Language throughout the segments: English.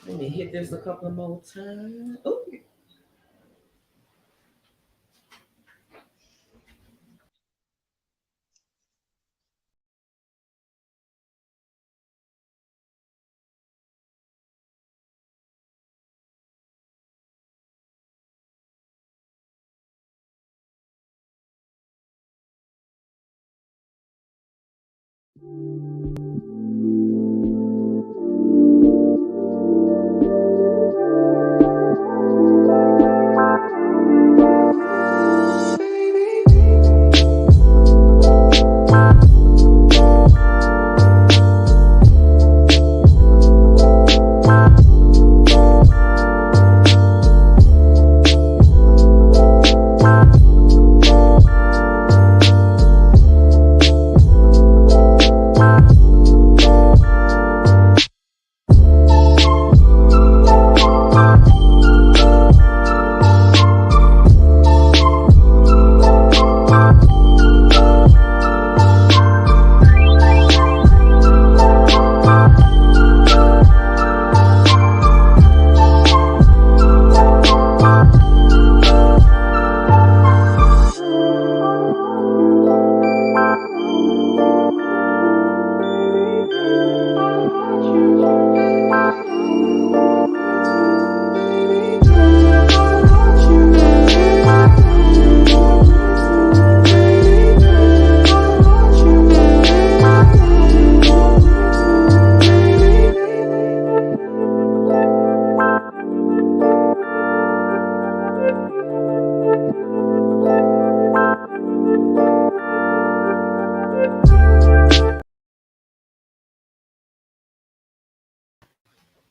Let me hit this a couple of more times. Oh,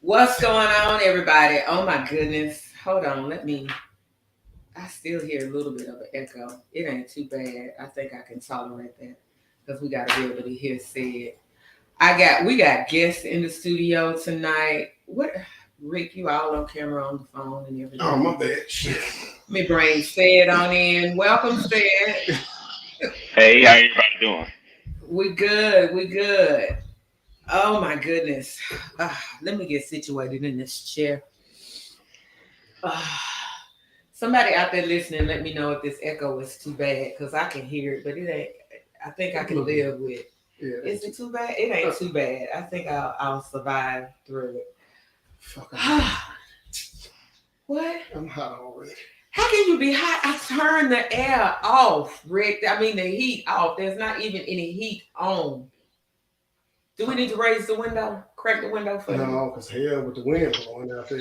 what's going on, everybody? Oh my goodness. Hold on. I still hear a little bit of an echo. It ain't too bad. I think I can tolerate that because we got to be able to hear said. We got guests in the studio tonight. What, Rick? You all on camera on the phone and everything. Oh, my bad. Shit. Let me bring Said on in. Welcome, Said. Hey, how everybody doing? We good. We good. Oh my goodness. Let me get situated in this chair. Uh, Somebody out there listening, let me know if this echo is too bad because I can hear it, but it ain't. I think I can live with. Yeah. Is it too bad? It ain't too bad. I think I'll survive through it. Fuck. What? I'm hot already. How can you be hot? I turned the air off, Rick. I mean the heat off. There's not even any heat on. Do we need to raise the window? Crack the window for you? No, because hell with the wind blowing out there.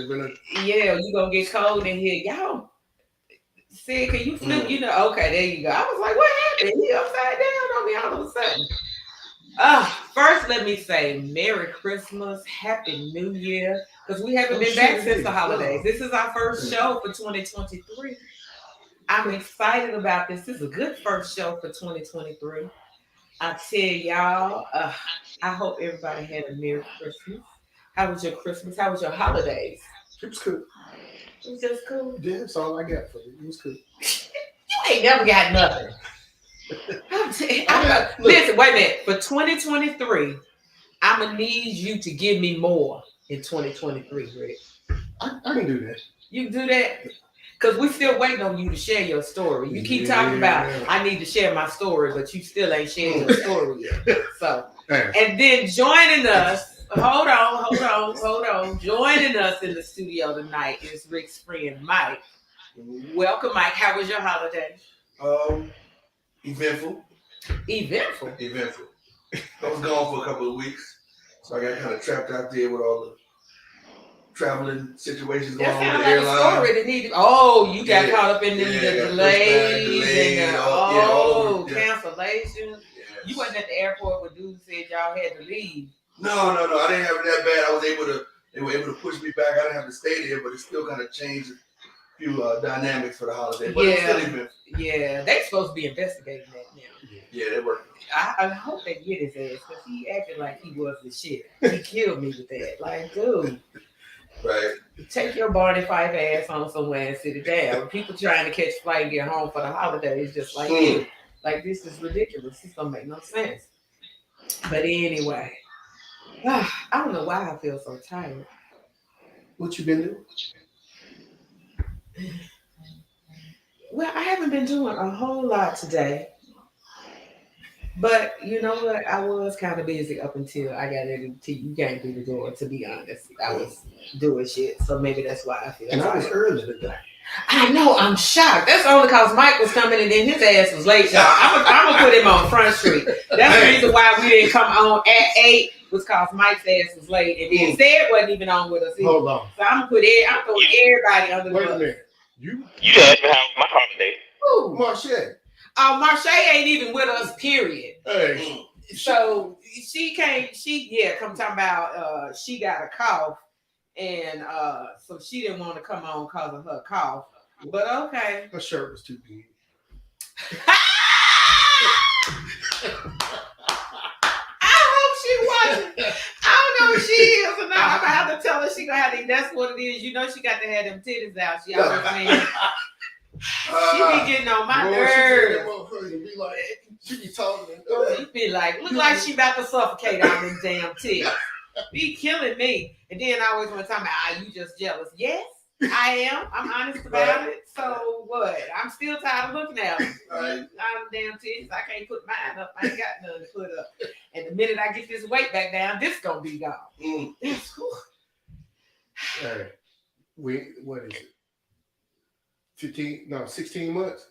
Yeah, you gonna get cold in here. Y'all said, can you flip? You know, okay, there you go. I was like, what happened? He upside down on me all of a sudden. First, let me say Merry Christmas, Happy New Year, because we haven't been back since the holidays. This is our first show for 2023. I'm excited about this. This is a good first show for 2023. I tell y'all, I hope everybody had a Merry Christmas. How was your Christmas? How was your holidays? It was cool. It was just cool. Yeah, that's all I got for you. It was cool. You ain't never got nothing. Listen, wait a minute. For 2023, I'm going to need you to give me more in 2023, Rick. I can do that. You can do that? Because we're still waiting on you to share your story. You keep talking about, I need to share my story, but you still ain't sharing your story yet. So, and then joining us, hold on. Joining us in the studio tonight is Rick's friend, Mike. Welcome, Mike. How was your holiday? Eventful. Eventful? Eventful. I was gone for a couple of weeks, so I got kind of trapped out there with all the traveling situations going on with the airline. Story that needed. Oh, you got caught up in the delays and cancellations. Yes. You wasn't at the airport when dude said y'all had to leave. No. I didn't have it that bad. I was able to. They were able to push me back. I didn't have to stay there, but it still kind of changed a few dynamics for the holiday. But it's still eventful. Yeah, they supposed to be investigating that now. Yeah, they were. I hope they get his ass because he acted like he was the shit. He killed me with that. Like, dude. Right. Take your Barney Fife ass on somewhere and sit it down. People trying to catch a flight and get home for the holidays just like you. Like, this is ridiculous. This don't make no sense. But anyway, I don't know why I feel so tired. What you been doing? Well, I haven't been doing a whole lot today. But you know what? I was kind of busy up until I got into you came through the door. To be honest, I was doing shit, so maybe that's why I feel. And I was tired. early today. I know. I'm shocked. That's only because Mike was coming and then his ass was late. Y'all. I'm gonna put him on Front Street. That's the reason why we didn't come on at 8 was because Mike's ass was late, and then Sid wasn't even on with us either. Hold on. So I'm throwing everybody under the Wait a bus. minute. You asked me how was my holiday. Ooh. Marche. Marche ain't even with us, period. Hey. So she come talking about she got a cough and so she didn't want to come on because of her cough. But okay. Her shirt was too big. I hope she wasn't. I don't know if she is or not. I'm gonna have to tell her she gonna have to. That's what it is. You know she got to have them titties out. She always saying. She be getting on my nerves. Be like, she be talking. She be like, look like she about to suffocate on them damn titties. Be killing me. And then I always want to talk about, you just jealous. Yes, I am. I'm honest about it. So what? I'm still tired of looking at them. Them damn titties. I can't put mine up. I ain't got nothing to put up. And the minute I get this weight back down, this gonna be gone. Hey, what is it? 16 months.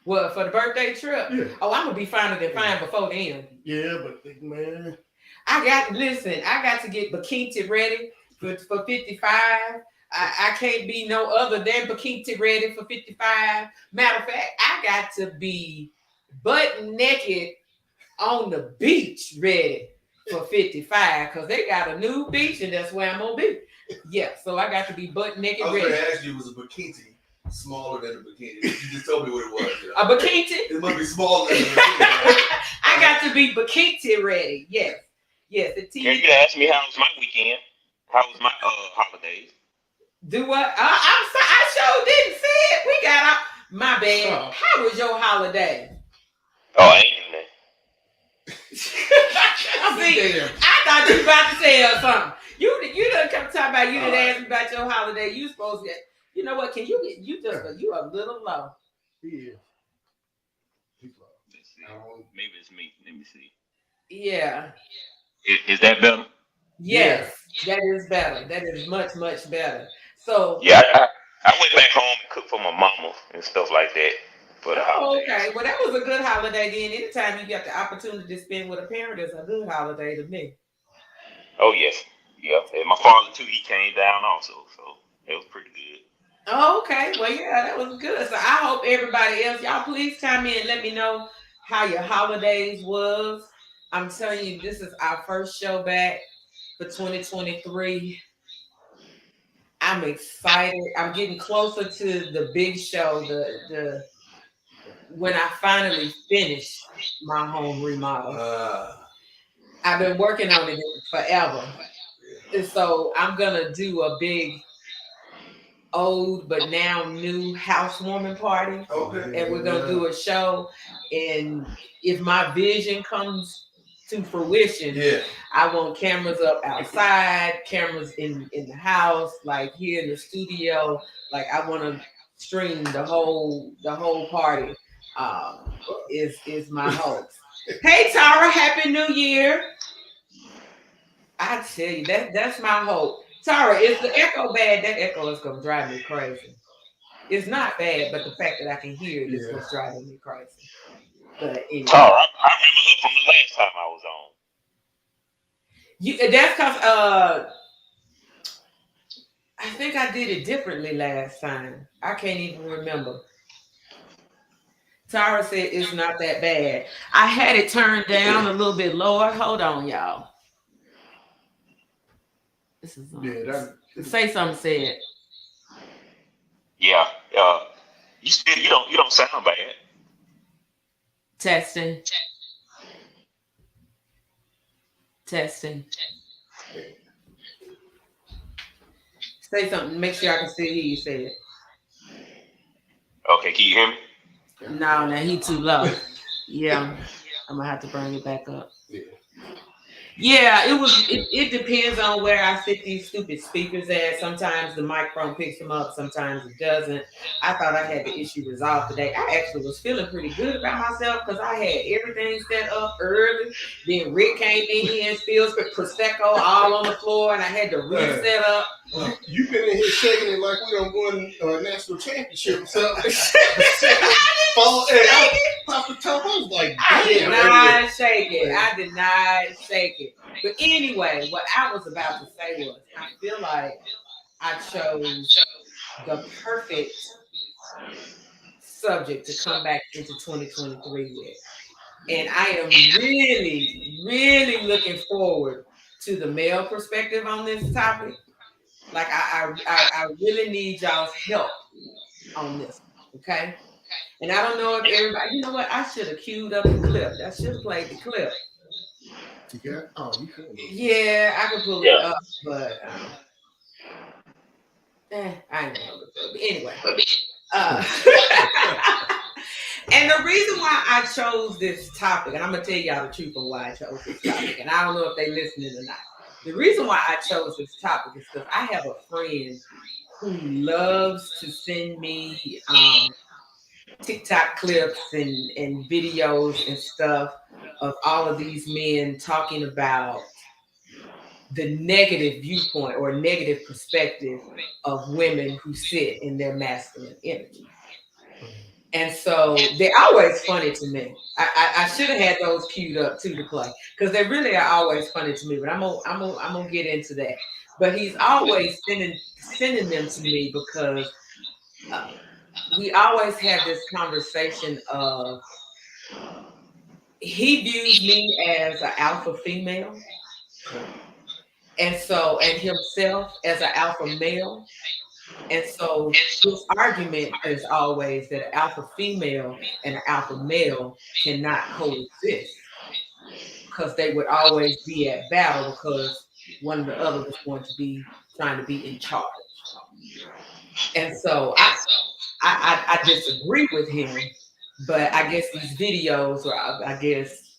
Well, for the birthday trip? Yeah. Oh, I'm gonna be finer than fine before then. Yeah, but man. I got to get Bikini ready for 55. I can't be no other than Bikini ready for 55. Matter of fact, I got to be butt naked on the beach ready for 55 because they got a new beach and that's where I'm gonna be. Yeah, so I got to be butt naked ready. I was gonna ask you, was a bikini smaller than a bikini? You just told me what it was. A bikini? It must be smaller than a bikini. I got to be bikini ready. Yes. Yes. The TV. Yeah, you asked me how was my weekend. How was my holidays? Do what? I sure didn't say it. We got out. My bad. How was your holiday? Oh, I ain't doing that. See, I thought you were about to tell something. You done come talking about you didn't ask me about your holiday. You supposed to. You know what? Can you get you a little low? Yeah. Let's see. Maybe it's me. Let me see. Yeah. Is that better? Yes, that is better. That is much, much better. So yeah, I went back home and cooked for my mama and stuff like that for the holidays. Okay. Well, that was a good holiday then. Anytime you got the opportunity to spend with a parent is a good holiday to me. Oh yes. Yeah. And my father too, he came down also, so it was pretty good. Oh, okay. Well, yeah, that was good. So I hope everybody else, y'all please chime in and let me know how your holidays was. I'm telling you, this is our first show back for 2023. I'm excited. I'm getting closer to the big show, the when I finally finish my home remodel. I've been working on it forever. And so I'm gonna do a big old but now new housewarming party. Okay. And we're gonna do a show. And if my vision comes to fruition, I want cameras up outside, cameras in the house, like here in the studio. Like I want to stream the whole party. Is my hopes. Hey Tara, Happy New Year! I tell you that's my hope. Tara, is the echo bad? That echo is gonna drive me crazy. It's not bad, but the fact that I can hear it is what's driving me crazy. But anyway. Tara, I remember her from the last time I was on. That's because I think I did it differently last time. I can't even remember. Tara said it's not that bad. I had it turned down a little bit lower. Hold on, y'all. This is say something. Said. Yeah. You don't sound bad. Testing. Say something. Make sure I can still hear you say it. Okay, can you hear me? No, he too low. Yeah, I'm gonna have to bring it back up. Yeah. Yeah, it depends on where I sit these stupid speakers at. Sometimes the microphone picks them up, sometimes it doesn't. I thought I had the issue resolved today. I actually was feeling pretty good about myself because I had everything set up early. Then Rick came in here and spilled Prosecco all on the floor, and I had to reset up. You've been in here shaking it like we don't win a national championship or something. Off the top, I was like, I did damn. not shake it. I did not shake it. But anyway, what I was about to say was, I feel like I chose the perfect subject to come back into 2023 with. And I am really, really looking forward to the male perspective on this topic. Like I really need y'all's help on this, okay? And I don't know if everybody, you know what? I should have queued up the clip. I should have played the clip. You got? Oh, you could. Yeah, I could pull it up, but I ain't gonna look it up. Anyway. And the reason why I chose this topic, and I'm gonna tell y'all the truth on why I chose this topic, and I don't know if they listening or not. The reason why I chose this topic is because I have a friend who loves to send me TikTok clips and videos and stuff of all of these men talking about the negative viewpoint or negative perspective of women who sit in their masculine energy. And so they're always funny to me. I should have had those queued up too to play because they really are always funny to me. But I'm gonna get into that. But he's always sending them to me because we always have this conversation of he views me as an alpha female, and himself as an alpha male. And so his argument is always that an alpha female and an alpha male cannot coexist because they would always be at battle because one or the other was going to be trying to be in charge. And so I disagree with him, but I guess these videos are, I guess,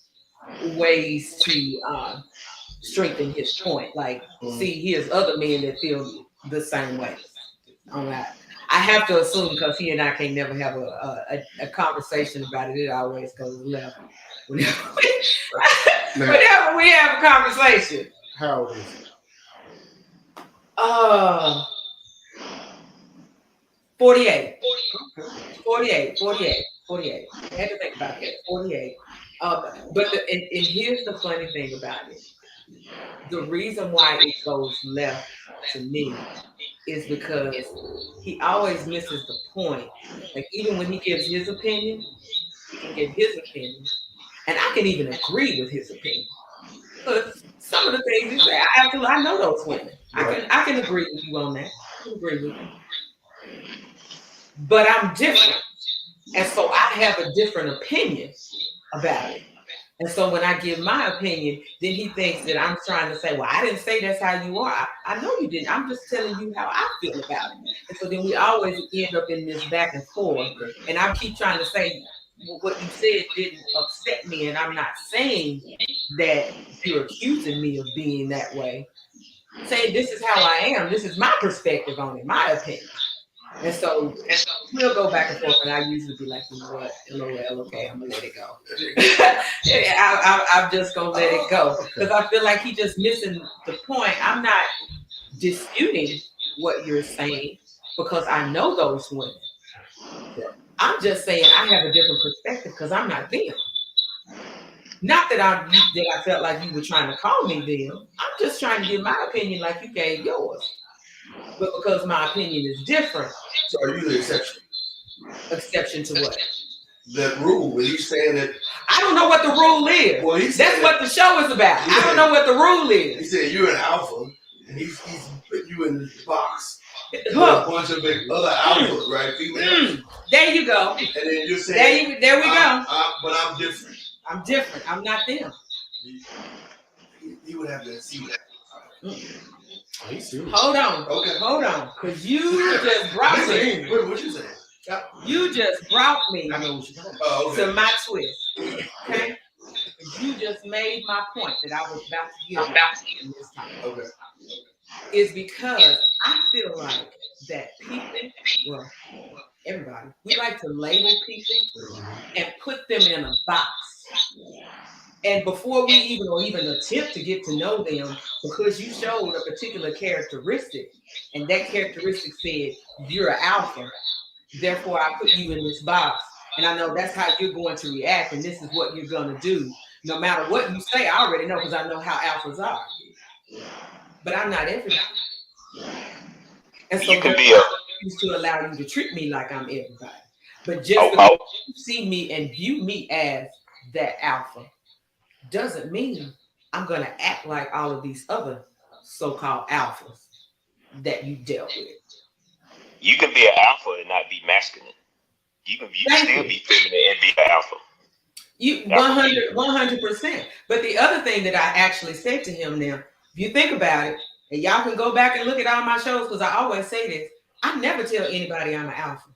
ways to strengthen his point. Like, see, here's other men that feel the same way. On that, I have to assume because he and I can never have a conversation about it. It always goes left whenever we have a conversation. How old is it? 48. 48. I had to think about that. 48. But here's the funny thing about it. The reason why it goes left to me is because he always misses the point. Like, even when he gives his opinion, he can give his opinion. And I can even agree with his opinion. Because some of the things he said, I know those women. I can agree with you on that. I can agree with you. But I'm different. And so I have a different opinion about it. And so when I give my opinion, then he thinks that I'm trying to say, well, I didn't say that's how you are. I know you didn't. I'm just telling you how I feel about it. And so then we always end up in this back and forth. And I keep trying to say, well, what you said didn't upset me. And I'm not saying that you're accusing me of being that way. I'm saying this is how I am. This is my perspective on it, my opinion. And so we'll go back and forth, and I usually be like, you know what, LOL, okay, I'm gonna let it go. I'm just gonna let it go because I feel like he's just missing the point. I'm not disputing what you're saying because I know those women. I'm just saying I have a different perspective because I'm not them. Not that I felt like you were trying to call me them. I'm just trying to give my opinion like you gave yours. But because my opinion is different. So are you the exception? Exception to what? That rule, when he's saying that. I don't know what the rule is. Well, that's what the show is about. I don't know what the rule is. He said you're an alpha, and he's put you in the box. A bunch of big other alphas, right? Females. There you go. And then you're saying, there we go. But I'm different. I'm different. I'm not them. He would have to see that. Hold on. Okay. Hold on. Because you just brought me. What you saying? You just brought me I know what you're talking about. to my twist. Okay? You just made my point that I was about to give you this time. Okay. Is because I feel like that people, well, everybody, we like to label people and put them in a box. And before we even attempt to get to know them, because you showed a particular characteristic, and that characteristic said you're an alpha, therefore I put you in this box. And I know that's how you're going to react, and this is what you're going to do. No matter what you say, I already know because I know how alphas are. But I'm not everybody. And so You can be a used to allow you to treat me like I'm everybody. But just because you see me and view me as that alpha doesn't mean I'm going to act like all of these other so-called alphas that you dealt with. You can be an alpha and not be masculine. You can still be feminine and be an alpha. You 100%. But the other thing that I actually said to him now, if you think about it, and y'all can go back and look at all my shows, because I always say this, I never tell anybody I'm an alpha.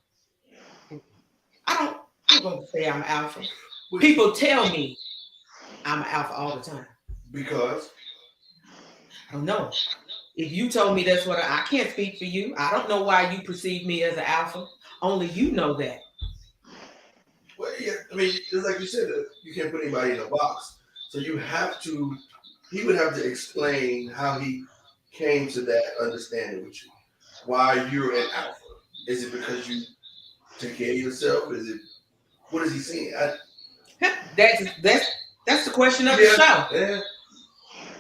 I'm going to say I'm an alpha. People tell me I'm an alpha all the time. Because? I don't know. If you told me that's what I can't speak for you. I don't know why you perceive me as an alpha. Only you know that. Well, yeah, I mean, just like you said, you can't put anybody in a box. So he would have to explain how he came to that understanding with you. Why you're an alpha. Is it because you take care of yourself? What is he saying? That's the question of the show. Yeah.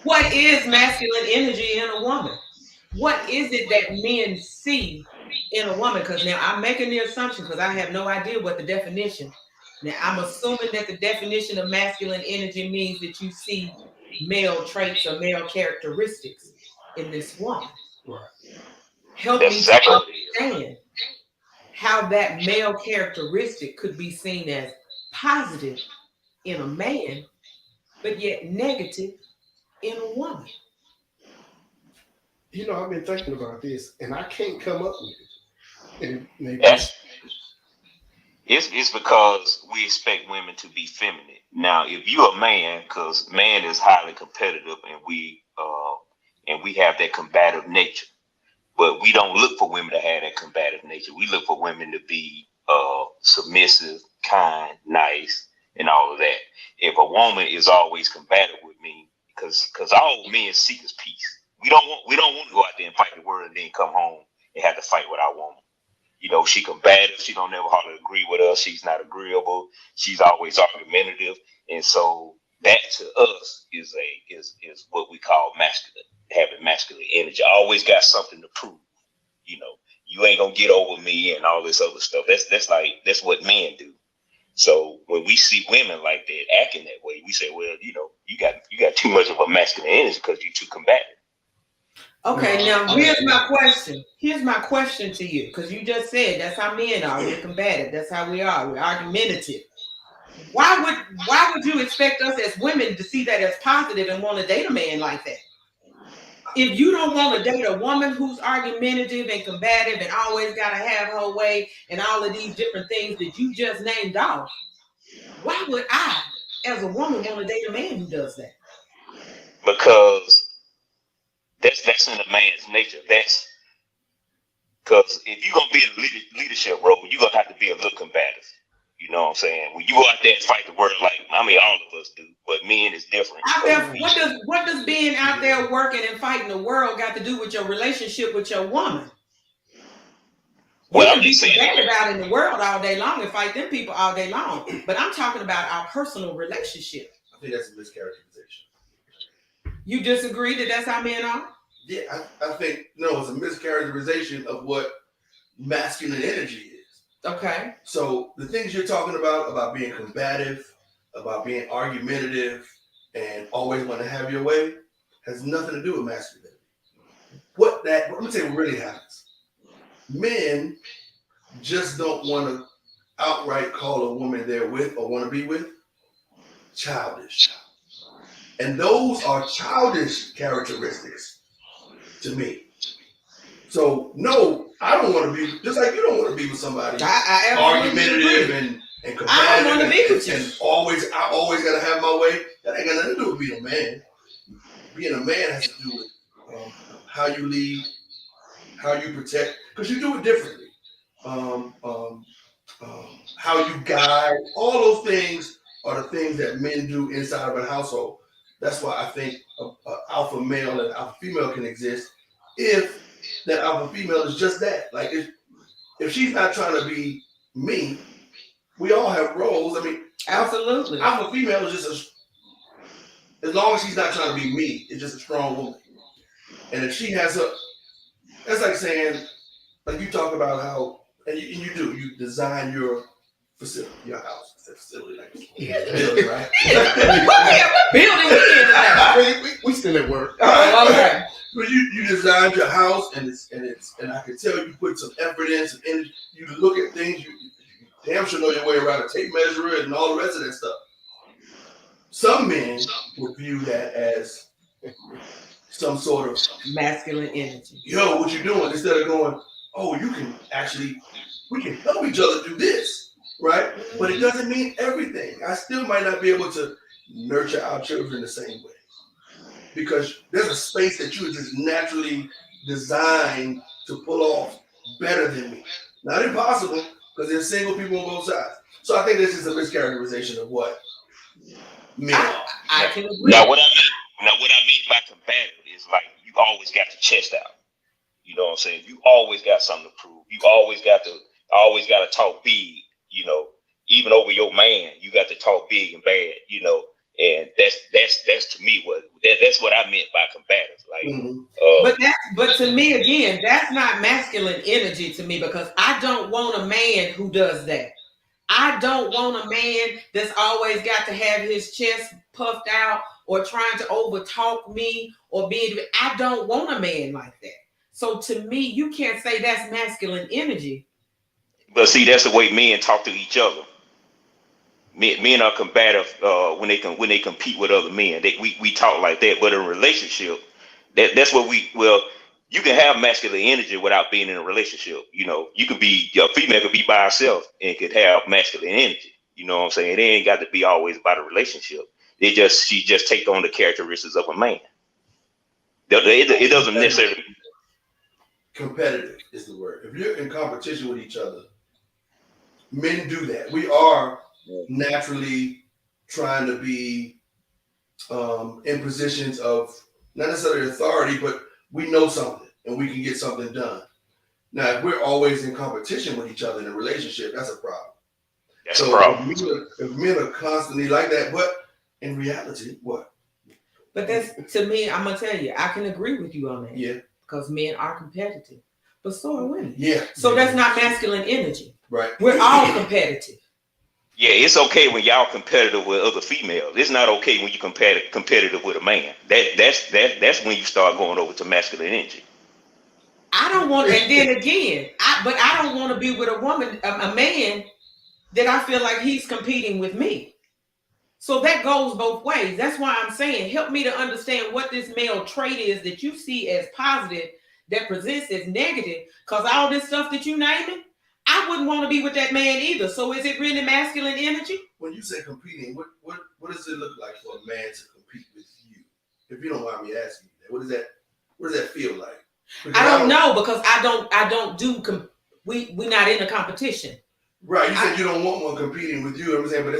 What is masculine energy in a woman? What is it that men see in a woman? Because now I'm making the assumption, because I have no idea what the definition. Now I'm assuming that the definition of masculine energy means that you see male traits or male characteristics in this woman. Right. Help me to understand how that male characteristic could be seen as positive in a man, but yet negative in a woman. You know, I've been thinking about this, and I can't come up with it. And maybe it's because we expect women to be feminine. Now, if you're a man, because man is highly competitive, and we have that combative nature, but we don't look for women to have that combative nature. We look for women to be submissive, kind, nice, and all of that. If a woman is always combative with me, because all men seek is peace. We don't want to go out there and fight the world and then come home and have to fight with our woman. You know, she combative. She don't never hardly agree with us. She's not agreeable. She's always argumentative, and so that to us is what we call masculine. Having masculine energy. I always got something to prove. You know, you ain't gonna get over me and all this other stuff. That's what men do. So when we see women like that acting that way, we say, well, you know, you got too much of a masculine energy because you're too combative. Okay, now here's my question. Here's my question to you, because you just said that's how men are. We're combative. That's how we are. We're argumentative. Why would you expect us as women to see that as positive and want to date a man like that? If you don't want to date a woman who's argumentative and combative and always got to have her way and all of these different things that you just named off, why would I, as a woman, want to date a man who does that? Because that's in a man's nature. That's because if you're gonna be in a leadership role, you're gonna have to be a little combative. You know what I'm saying? When you go out there and fight the world, like all of us do, but men is different. Out there, what does being out there working and fighting the world got to do with your relationship with your woman? Well, I'm just saying about in the world all day long and fight them people all day long. But I'm talking about our personal relationship. I think that's a mischaracterization. You disagree that that's how men are? Yeah, I think no, it's a mischaracterization of what masculine energy is. Okay. So the things you're talking about being combative, about being argumentative, and always want to have your way, has nothing to do with masculinity. Let me tell you what really happens. Men just don't want to outright call a woman they're with or want to be with childish. And those are childish characteristics to me. So no, I don't want to be, just like you don't want to be with somebody argumentative and I don't want to be combative with you. and I always gotta have my way. That ain't got nothing to do with being a man. Being a man has to do with how you lead, how you protect, because you do it differently. How you guide, all those things are the things that men do inside of a household. That's why I think a alpha male and alpha female can exist if that alpha female is just that. Like if she's not trying to be me, we all have roles. I mean, Absolutely. alpha female is just as long as she's not trying to be me, it's just a strong woman. And if she has that's like saying, like you talk about how, and you design your facility, your house, facility, like building, right? What building we in today? We still at work. Oh, okay. But you designed your house, and I can tell you put some effort in, some energy. You look at things, you damn sure know your way around a tape measure and all the rest of that stuff. Some men would view that as some sort of masculine energy. Yo, what you doing? Instead of going, oh, we can help each other do this, right? But it doesn't mean everything. I still might not be able to nurture our children the same way because there's a space that you are just naturally designed to pull off better than me. Not impossible, because there's single people on both sides. So I think this is a mischaracterization of what men are. I can agree. Now what I mean by combative is like you always got your chest out. You know what I'm saying? You always got something to prove. You always got to talk big, you know. Even over your man, you got to talk big and bad, you know. And that's to me that's what I meant by combative. Like but to me again, that's not masculine energy to me because I don't want a man who does that. I don't want a man that's always got to have his chest puffed out or trying to overtalk me or I don't want a man like that. So to me, you can't say that's masculine energy. But see, that's the way men talk to each other. Men are combative when they compete with other men. We talk like that. But in a relationship, that's what you can have masculine energy without being in a relationship. You know, your female could be by herself and could have masculine energy. You know what I'm saying? It ain't got to be always about a relationship. She just take on the characteristics of a man. It doesn't necessarily. Competitive is the word. If you're in competition with each other, men do that. We are naturally trying to be in positions of not necessarily authority, but we know something and we can get something done. Now, if we're always in competition with each other in a relationship, that's a problem. That's a problem. If men are constantly like that, but in reality, what? But that's, to me, I'm going to tell you, I can agree with you on that. Yeah. Because men are competitive, but so are women. Yeah. So that's not masculine energy. Right. We're all competitive. Yeah, it's okay when y'all competitive with other females. It's not okay when you competitive with a man. That's when you start going over to masculine energy. I don't want, and then again, I don't want to be with a woman, a man that I feel like he's competing with me. So that goes both ways. That's why I'm saying, help me to understand what this male trait is that you see as positive that presents as negative. Because all this stuff that you naming, I wouldn't want to be with that man either. So is it really masculine energy? When you say competing, what does it look like for a man to compete with you? If you don't mind me asking you that, what does that feel like? Because I don't know because I don't do we're not in a competition. Right. You said you don't want one competing with you. You know what I'm saying, but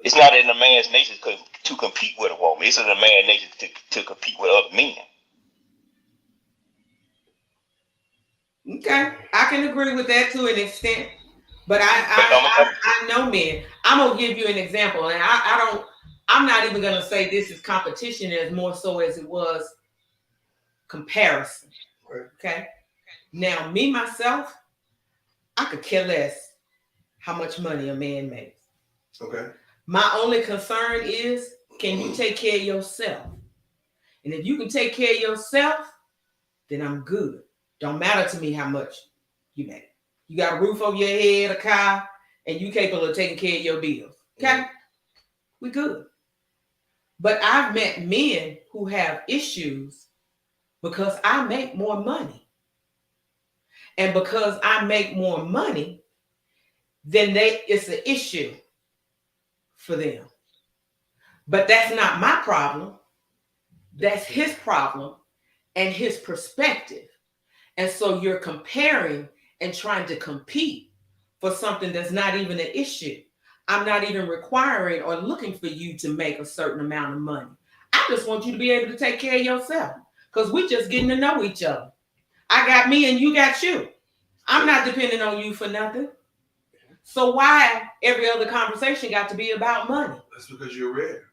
it's not in a man's nature to compete with a woman. It's in a man's nature to compete with other men. Okay, I can agree with that to an extent, but I know men. I'm gonna give you an example, and I'm not even gonna say this is competition as more so as it was comparison. Okay, now me myself, I could care less how much money a man makes. Okay. My only concern is, can you take care of yourself? And if you can take care of yourself, then I'm good. Don't matter to me how much you make. You got a roof over your head, a car, and you capable of taking care of your bills. Okay? We good. But I've met men who have issues because I make more money. And because I make more money, then it's an issue for them. But that's not my problem. That's his problem and his perspective. And so you're comparing and trying to compete for something that's not even an issue. I'm not even requiring or looking for you to make a certain amount of money. I just want you to be able to take care of yourself because we're just getting to know each other. I got me and you got you. I'm not depending on you for nothing. So why every other conversation got to be about money? That's because you're rare.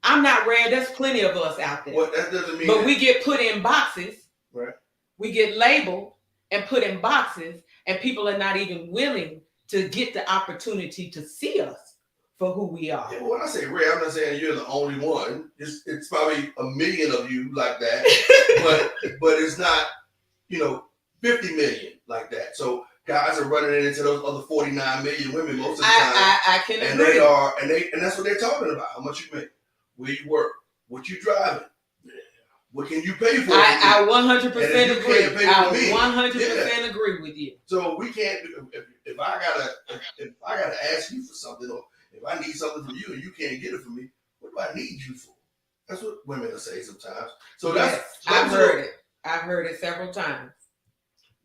I'm not rare. There's plenty of us out there. Well, that doesn't mean. But we get put in boxes. Right. We get labeled and put in boxes, and people are not even willing to get the opportunity to see us for who we are. Yeah, well, when I say rare, I'm not saying you're the only one. It's probably a million of you like that, but it's not 50 million like that. So guys are running into those other 49 million women most of the time. I can and agree. And that's what they're talking about. How much you make, where you work, what you driving, what can you pay for? I 100% agree. I me, 100% agree with you. So we can't. If I gotta ask you for something, or if I need something from you and you can't get it from me, what do I need you for? That's what women will say sometimes. So I've heard it. I've heard it several times.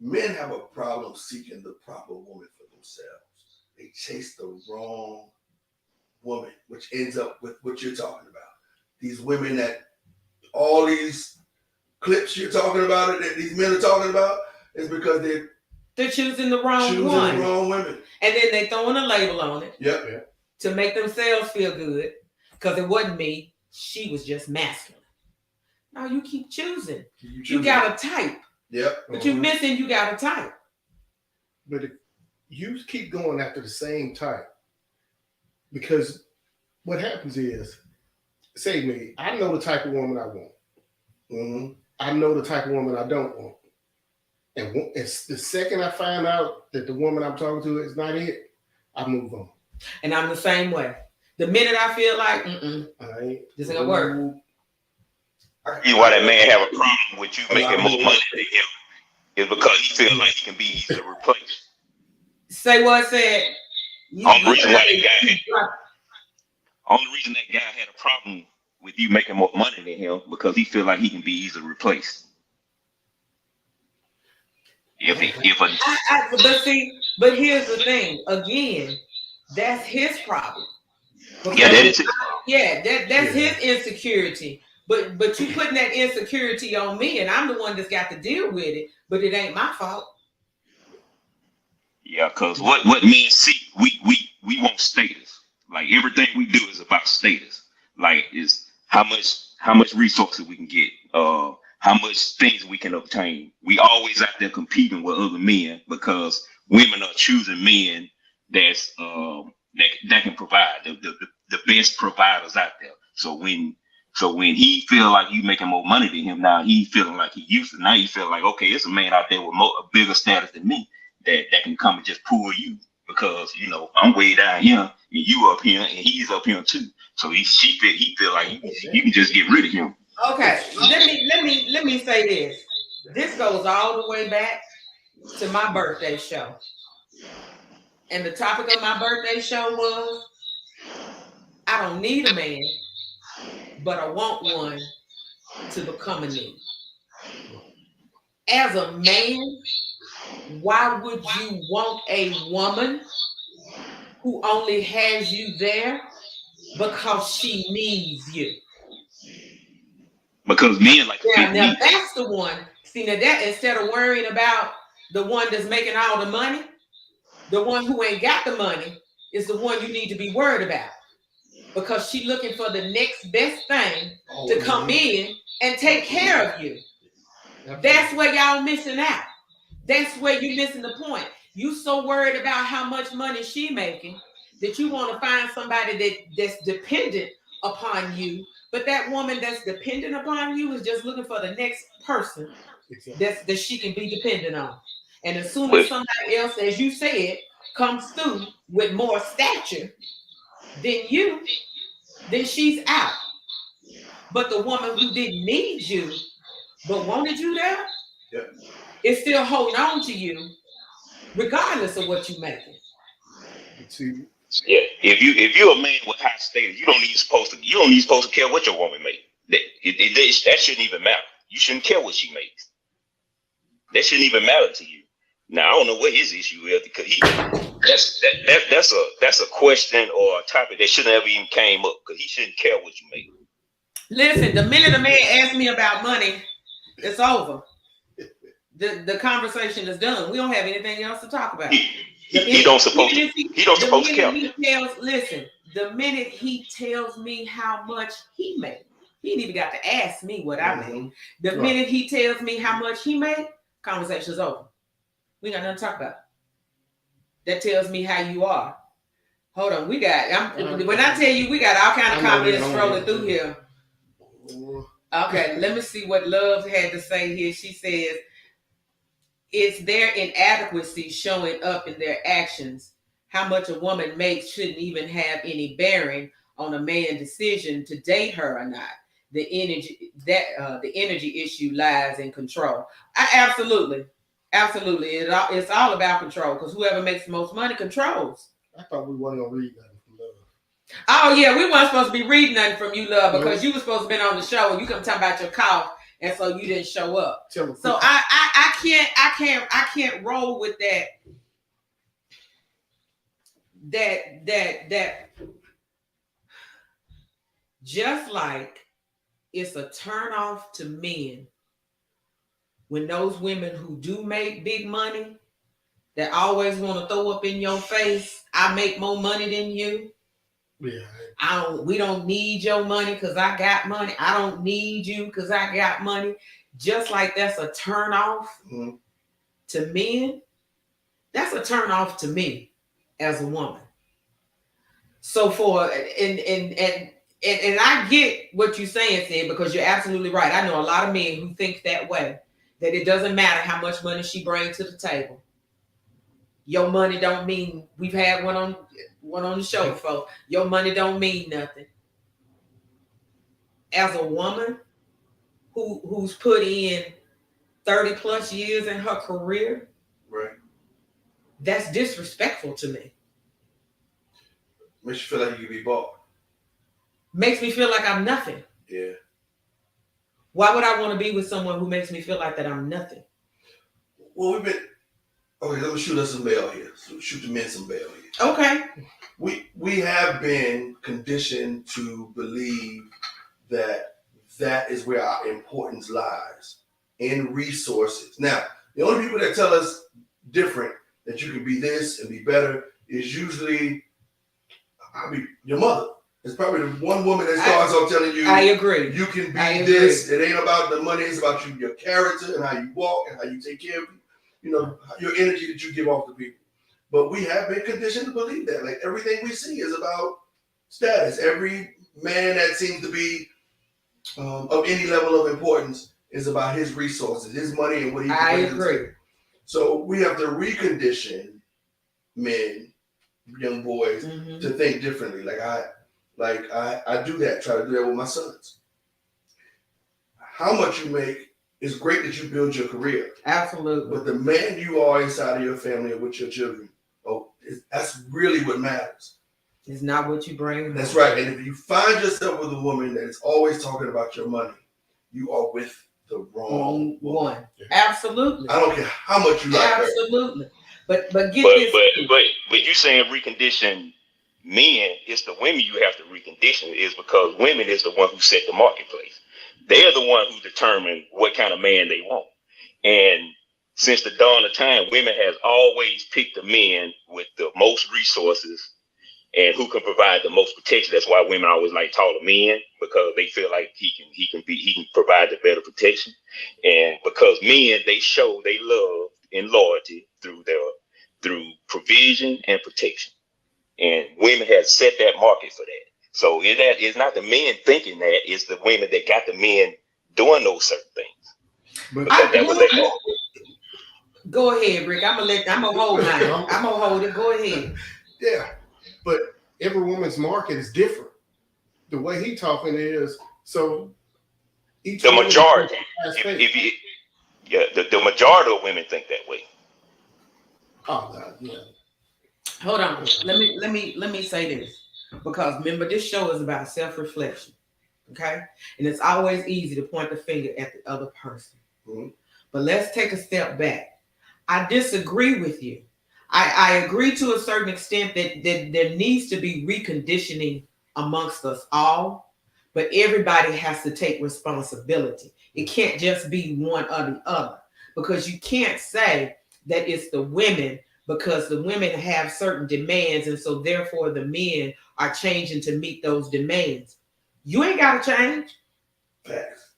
Men have a problem seeking the proper woman for themselves. They chase the wrong woman, which ends up with what you're talking about. These women that all these clips you're talking about, that these men are talking about, is because they're choosing the wrong one. The wrong women. And then they throwing a label on it. Yep. To make themselves feel good. Because it wasn't me. She was just masculine. No, you keep choosing. You got a type. Yep. But you're missing, you got a type. But if you keep going after the same type, because what happens is, say me, I know the type of woman I want. Mm-hmm. I know the type of woman I don't want. And it's the second I find out that the woman I'm talking to is not it, I move on. And I'm the same way. The minute I feel like, this ain't gonna work. You why that man have a problem with you making more money than him is because he feels like he can be easily replaced. Say what said. Only reason that guy had a problem with you making more money than him because he feel like he can be easily replaced. But here's the thing. Again, that's his problem. Because, yeah, that is it. Yeah, that's his insecurity. But you putting that insecurity on me, and I'm the one that's got to deal with it. But it ain't my fault. Yeah, because what men see, we want status. Like everything we do is about status. Like is how much resources we can get, how much things we can obtain. We always out there competing with other men because women are choosing men that's that can provide the best providers out there. So when he feel like you making more money than him, now he feeling like he used to. Now he feel like, okay, it's a man out there with a bigger status than me that can come and just pull you because I'm way down here and you up here and he's up here too. So he feel like you can just get rid of him. Okay, let me say this. This goes all the way back to my birthday show, and the topic of my birthday show was, I don't need a man, but I want one to become a need. As a man, why would you want a woman who only has you there because she needs you? Because men like now that's the one. See, now that instead of worrying about the one that's making all the money, the one who ain't got the money is the one you need to be worried about. Because she looking for the next best thing to come in and take care of you. That's where y'all missing out. That's where you missing the point. You so worried about how much money she making that you want to find somebody that's dependent upon you. But that woman that's dependent upon you is just looking for the next person that she can be dependent on. And as soon as somebody else, as you said, comes through with more stature than you, then she's out. But the woman who didn't need you but wanted you there is still holding on to you regardless of what you're making. See, Yeah, if you're a man with high status, you don't even supposed to care what your woman makes. That shouldn't even matter. You shouldn't care what she makes. That shouldn't even matter to you. Now I don't know what his issue is because that's a question or a topic that shouldn't have even came up because he shouldn't care what you make. Listen, the minute a man asks me about money, it's over. The conversation is done. We don't have anything else to talk about. He don't supposed to care. Listen, the minute he tells me how much he makes, he ain't even got to ask me what I make. The minute he tells me how much he make, conversation's over. We got nothing to talk about. That tells me how you are. Hold on, when I tell you we got all kind of comments scrolling through here. Okay, let me see what Love had to say here. She says, it's their inadequacy showing up in their actions. How much a woman makes shouldn't even have any bearing on a man's decision to date her or not. The energy issue lies in control. Absolutely. It's all about control because whoever makes the most money controls. I thought we weren't gonna read nothing from Love. Oh yeah, we weren't supposed to be reading nothing from you, Love, because you were supposed to be on the show and you come talk about your cough, and so you didn't show up. So I can't roll with that. That just like it's a turn off to men when those women who do make big money that always want to throw up in your face, I make more money than you. Yeah. We don't need your money because I got money. I don't need you because I got money. Just like that's a turn off to men, that's a turn off to me as a woman. So and I get what you're saying, Sid, because you're absolutely right. I know a lot of men who think that way, that it doesn't matter how much money she brings to the table. Your money don't mean, we've had one on the show before. Your money don't mean nothing. As a woman who's put in 30 plus years in her career, right? That's disrespectful to me. Makes you feel like you can be bought. Makes me feel like I'm nothing. Yeah. Why would I want to be with someone who makes me feel like that I'm nothing? Well, okay, let me shoot us some bail here. So shoot the men some bail here. Okay. We have been conditioned to believe that is where our importance lies, in resources. Now, the only people that tell us different, that you can be this and be better, is usually your mother. It's probably the one woman that starts off telling you, I agree. You can be this. It ain't about the money. It's about your character and how you walk and how you take care of people. You know, your energy that you give off to people. But we have been conditioned to believe that. Like everything we see is about status. Every man that seems to be of any level of importance is about his resources, his money, and what he can bring to the table. So we have to recondition men, young boys, to think differently. I do that, try to do that with my sons. How much you make is great that you build your career. Absolutely. But the man you are inside of your family or with your children, that's really what matters. It's not what you bring. That's right. And if you find yourself with a woman that is always talking about your money, you are with the wrong one. Absolutely. I don't care how much you like her. Absolutely. But you saying recondition men, it's the women you have to recondition, is because women is the one who set the marketplace. They're the one who determine what kind of man they want. And since the dawn of time, women has always picked the men with the most resources and who can provide the most protection. That's why women always like taller men, because they feel like he can provide the better protection. And because men, they show they love and loyalty through provision and protection. And women have set that market for that. So it's not the men thinking that, it's the women that got the men doing those certain things. Go ahead, Rick. I'm gonna hold mine. I'm gonna hold it. Go ahead. Yeah, but every woman's market is different. The way he talking is so. The majority, the majority of women think that way. Oh God, yeah. Hold on. Let me say this. Because remember, this show is about self-reflection. Okay? And it's always easy to point the finger at the other person. Mhm. But let's take a step back. I disagree with you. I agree to a certain extent that there needs to be reconditioning amongst us all, but everybody has to take responsibility. It can't just be one or the other, because you can't say that it's the women because the women have certain demands, and so therefore the men are changing to meet those demands. You ain't got to change. Facts.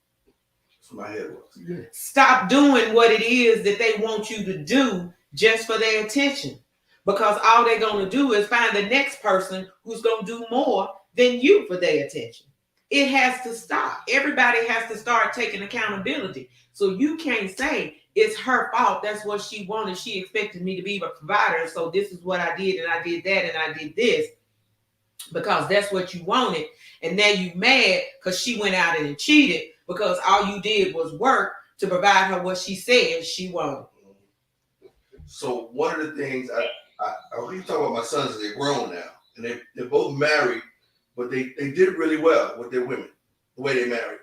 That's what my head was. Yeah. Stop doing what it is that they want you to do just for their attention. Because all they're going to do is find the next person who's going to do more than you for their attention. It has to stop. Everybody has to start taking accountability. So you can't say it's her fault. That's what she wanted. She expected me to be a provider. So this is what I did, and I did that, and I did this. Because that's what you wanted. And now you mad because she went out and cheated because all you did was work to provide her what she said she wanted. So one of the things I keep talking about my sons, they're grown now, and they're both married, but they did really well with their women, the way they married.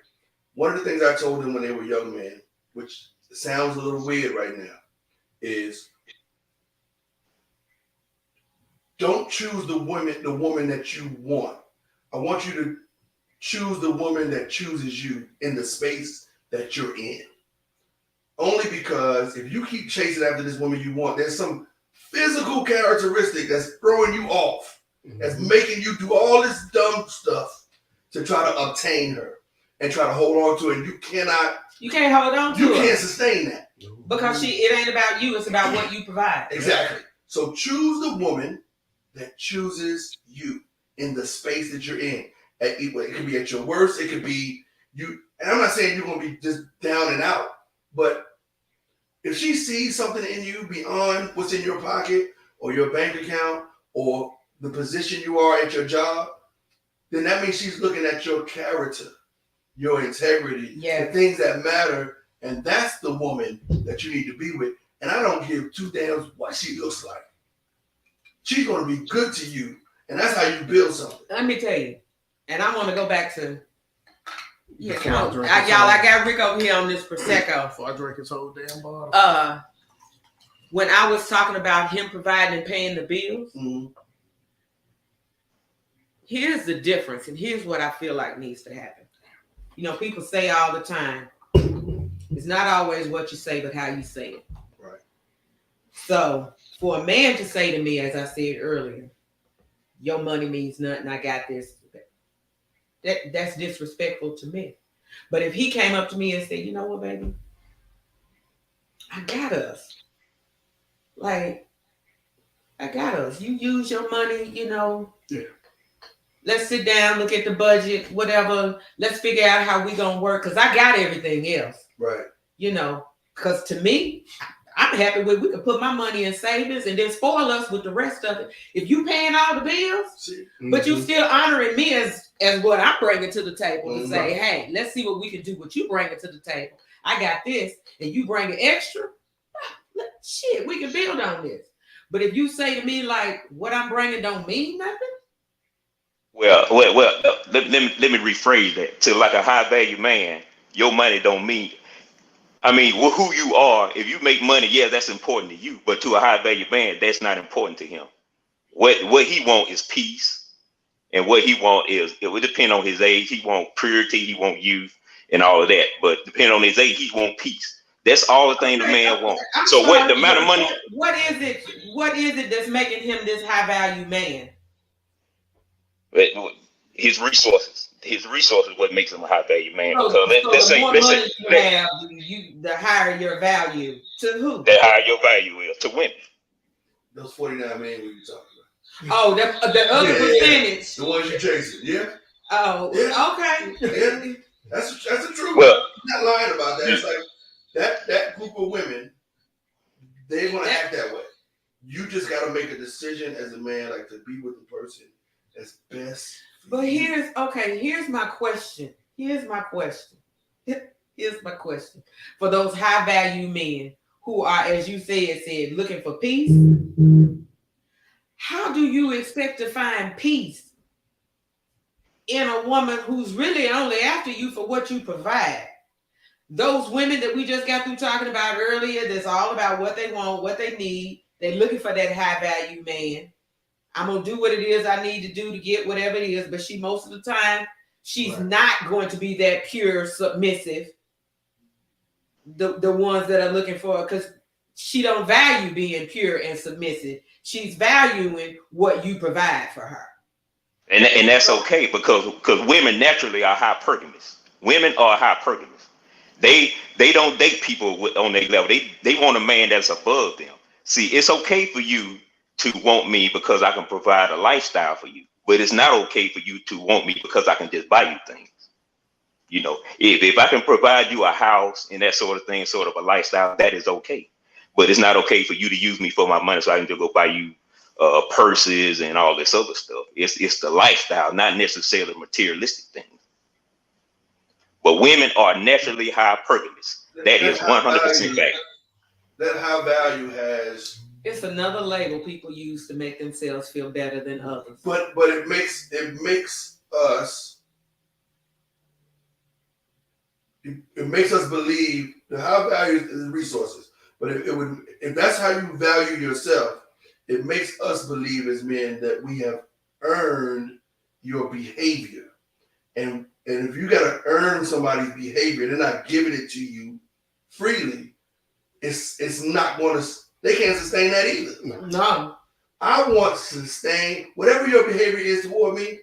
One of the things I told them when they were young men, which sounds a little weird right now, is don't choose the woman that you want. I want you to choose the woman that chooses you in the space that you're in. Only because if you keep chasing after this woman you want, there's some physical characteristic that's throwing you off, that's making you do all this dumb stuff to try to obtain her and try to hold on to it. And you can't hold on to you her. can't sustain that. Because it ain't about you, it's about what you provide. Exactly. So choose the woman that chooses you in the space that you're in. It could be at your worst, it could be you, and I'm not saying you're gonna be just down and out, but if she sees something in you beyond what's in your pocket or your bank account or the position you are at your job, then that means she's looking at your character, your integrity, the things that matter, and that's the woman that you need to be with. And I don't give two damns what she looks like. She's going to be good to you, and that's how you build something. Let me tell you, and I want to go back to come on. Y'all, I got Rick over here on this Prosecco. Before I drink his whole damn bottle. When I was talking about him providing and paying the bills, here's the difference, and here's what I feel like needs to happen. You know, people say all the time, it's not always what you say, but how you say it. Right. So for a man to say to me, as I said earlier, your money means nothing, I got this, that's disrespectful to me. But if he came up to me and said, you know what, baby, I got us. Like, I got us. You use your money, you know. Yeah. Let's sit down, look at the budget, whatever. Let's figure out how we gonna work, because I got everything else. Right. You know, because to me, I'm happy with we can put my money in savings and then spoil us with the rest of it. If you paying all the bills, but you still honoring me as what I'm bringing to the table to say, hey, let's see what we can do. What you bringing to the table? I got this, and you bring it extra. Shit, we can build on this. But if you say to me like what I'm bringing don't mean nothing. Well. Let me rephrase that to like a high value man. Your money don't mean. I mean, who you are, if you make money, yeah, that's important to you. But to a high value man, that's not important to him. What he want is peace. And what he want is, it would depend on his age. He want purity, he want youth and all of that. But depending on his age, he want peace. That's all the thing the man wants. So what the amount of money? What is it that's making him this high value man? His resources. His resources what makes him a high value man. So, because let's say the higher your value to who? The higher your value is to women. Those 49 million we talking about. Oh, the other percentage. The ones you chasing, yeah. Oh, yeah. Okay. Yeah. That's the truth. Well, I'm not lying about that. It's like that group of women, they want to act that way. You just got to make a decision as a man, like to be with the person that's best. But here's my question. Here's my question. For those high value men who are, as you said, looking for peace. how do you expect to find peace in a woman who's really only after you for what you provide? Those women that we just got through talking about earlier, that's all about what they want, what they need. They're looking for that high value man. I'm gonna do what it is I need to do to get whatever it is, but she most of the time she's not going to be that pure submissive. The ones that are looking for, because she don't value being pure and submissive. She's valuing what you provide for her. And that's okay because women naturally are hypergamous. Women are hypergamous. They don't date people on their level. They want a man that's above them. See, it's okay for you to want me because I can provide a lifestyle for you, but it's not okay for you to want me because I can just buy you things. You know, if I can provide you a house and that sort of thing, sort of a lifestyle, that is okay. But it's not okay for you to use me for my money so I can just go buy you purses and all this other stuff. It's the lifestyle, not necessarily materialistic things. But women are naturally hypergamous. That is 100% fact. That high value has. It's another label people use to make themselves feel better than others. But it makes us. It makes us believe the high value is resources. But if that's how you value yourself, it makes us believe as men that we have earned your behavior. And if you got to earn somebody's behavior, they're not giving it to you freely. It's not going to. They can't sustain that either. No. I want to sustain whatever your behavior is toward me.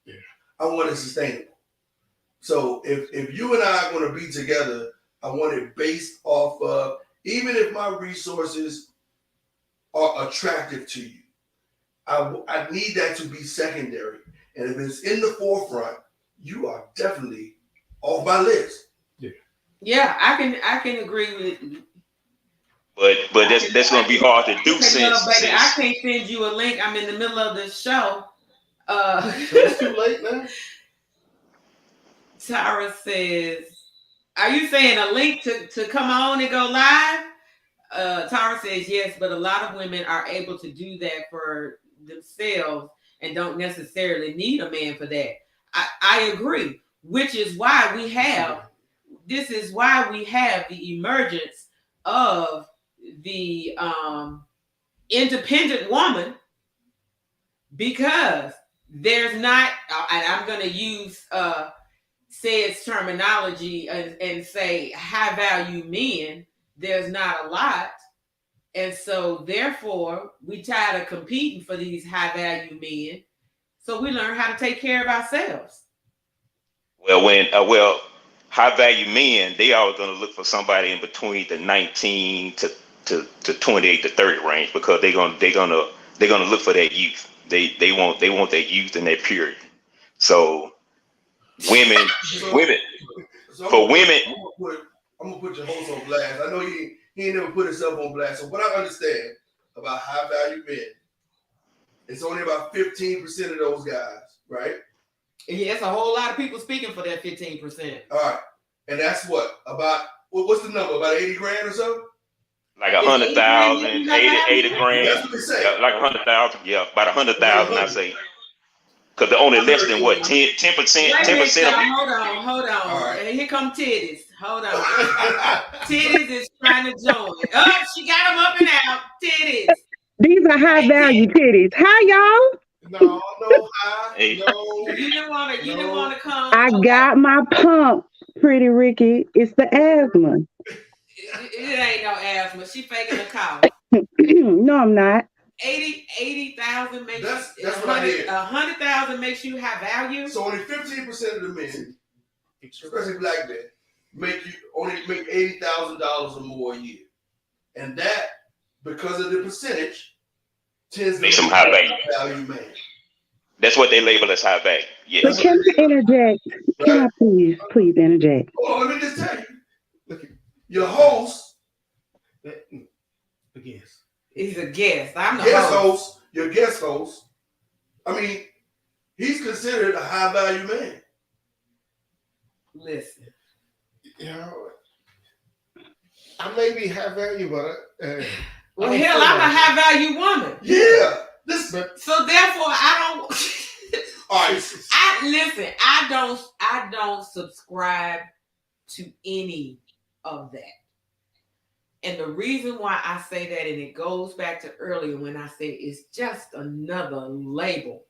Yeah. I want it sustainable. So if you and I are going to be together, I want it based off of, even if my resources are attractive to you, I need that to be secondary. And if it's in the forefront, you are definitely off my list. Yeah, I can agree with you. But that's going to be hard to do since I can't send you a link. I'm in the middle of the show. It's too late now. Tara says, are you saying a link to come on and go live? Tara says yes, but a lot of women are able to do that for themselves and don't necessarily need a man for that. I agree, which is why we have the emergence of the independent woman, because there's not, and I'm going to use Said's terminology and say high value men, there's not a lot. And so therefore we tired of competing for these high value men. So we learn how to take care of ourselves. Well, high value men, they are going to look for somebody in between the 19 to 28 to 30 range, because they're gonna look for that youth. They want that youth and that purity. So women. So I'm gonna put your host on blast. I know he ain't never put himself on blast. So what I understand about high value men, it's only about 15% of those guys, right? Yeah, it's a whole lot of people speaking for that 15%. All right, and that's what's the number? About 80 grand or so? Like 100,000, 80 grand. That's what they say. Yeah, like 100,000. Yeah, about 100,000, I say. Because they're only less than what, 10%. 10%. Hold on. Right. And here come Titties. Hold on. Titties is trying to join. Oh, she got them up and out. Titties. These are high value titties. Hi, y'all. No, high. Hey. No. You didn't want to come. I got my pump, Pretty Ricky. It's the asthma. It ain't no asthma. She faking a cough. No, I'm not. 80,000 makes That's what I did. 100,000 makes you have value. So only 15% of the men, especially black men, make $80,000 or more a year, and that, because of the percentage, tends to be some high value man. That's what they label as high value. Yes. But can I interject? Can I please interject? Oh, let me just tell you. Look, your host, The guest. He's a guest. I'm the host. Your guest host. I mean, he's considered a high value man. Listen. You know, I may be high value, but well, hell, I'm a high value woman. Yeah. This But So therefore, I don't. All right. I don't subscribe to any of that. And the reason why I say that, and it goes back to earlier when I said it's just another label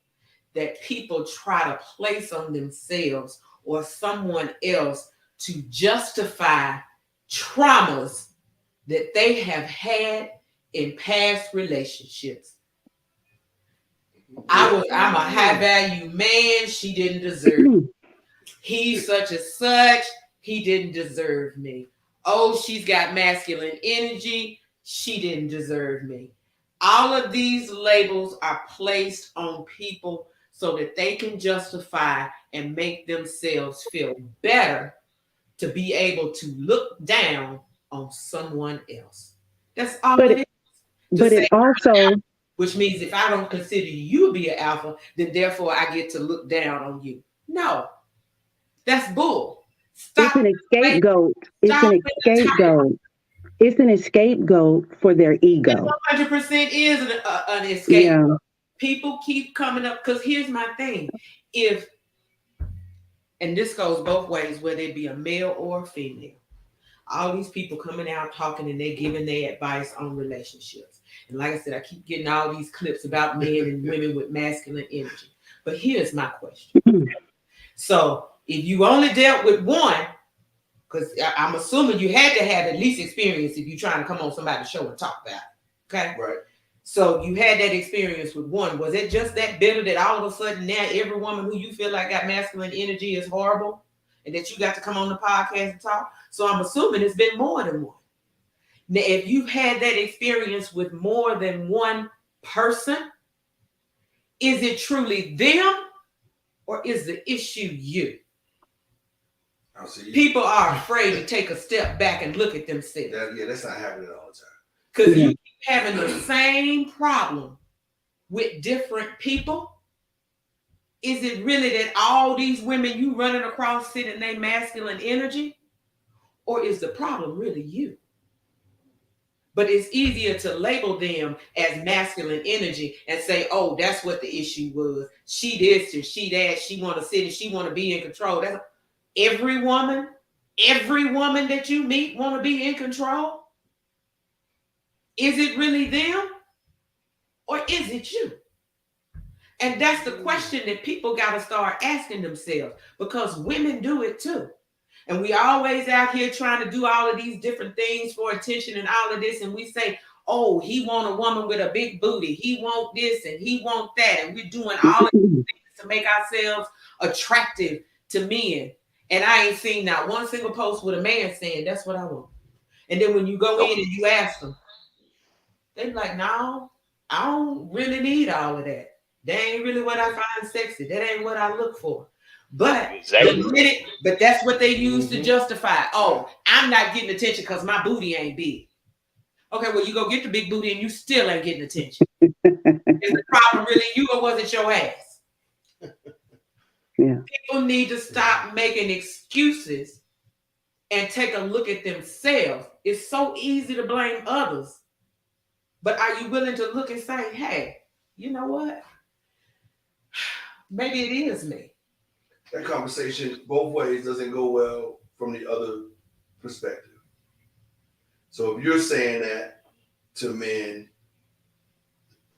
that people try to place on themselves or someone else to justify traumas that they have had in past relationships. I'm a high value man. She didn't deserve me. He's such and such. He didn't deserve me. Oh, she's got masculine energy. She didn't deserve me. All of these labels are placed on people so that they can justify and make themselves feel better to be able to look down on someone else. That's all it is. But it also, which means if I don't consider you to be an alpha, then therefore I get to look down on you. No, that's bull. Stop. It's an scapegoat. It's an scapegoat. It's an scapegoat for their ego. 100% is an escape. Yeah. People keep coming up because here's my thing. And this goes both ways, whether it be a male or a female. All these people coming out talking and they're giving their advice on relationships. And like I said, I keep getting all these clips about men and women with masculine energy. But here's my question. So if you only dealt with one, because I'm assuming you had to have at least experience if you're trying to come on somebody's show and talk about it. Okay? Right. So you had that experience with one. Was it just that bitter that all of a sudden now every woman who you feel like got masculine energy is horrible and that you got to come on the podcast and talk? So I'm assuming it's been more than one. Now, if you've had that experience with more than one person, is it truly them or is the issue you? People are afraid to take a step back and look at themselves. That's not happening all the time. Because you keep having the same problem with different people. Is it really that all these women you running across sit in their masculine energy? Or is the problem really you? But it's easier to label them as masculine energy and say, oh, that's what the issue was. She this and she that. She want to sit and she want to be in control. That's every woman that you meet want to be in control. Is it really them or is it you? And that's the question that people got to start asking themselves, because women do it too. And we always out here trying to do all of these different things for attention and all of this. And we say, oh, he want a woman with a big booty. He want this and he want that. And we're doing all of these things to make ourselves attractive to men. And I ain't seen not one single post with a man saying, that's what I want. And then when you go in and you ask them, they're like, no, I don't really need all of that. That ain't really what I find sexy. That ain't what I look for. But but that's what they use to justify. Oh, I'm not getting attention because my booty ain't big. Okay, well, you go get the big booty and you still ain't getting attention. Is the problem really you or was it your ass? Yeah. People need to stop making excuses and take a look at themselves. It's so easy to blame others. But are you willing to look and say, hey, you know what? Maybe it is me. That conversation both ways doesn't go well from the other perspective. So if you're saying that to men,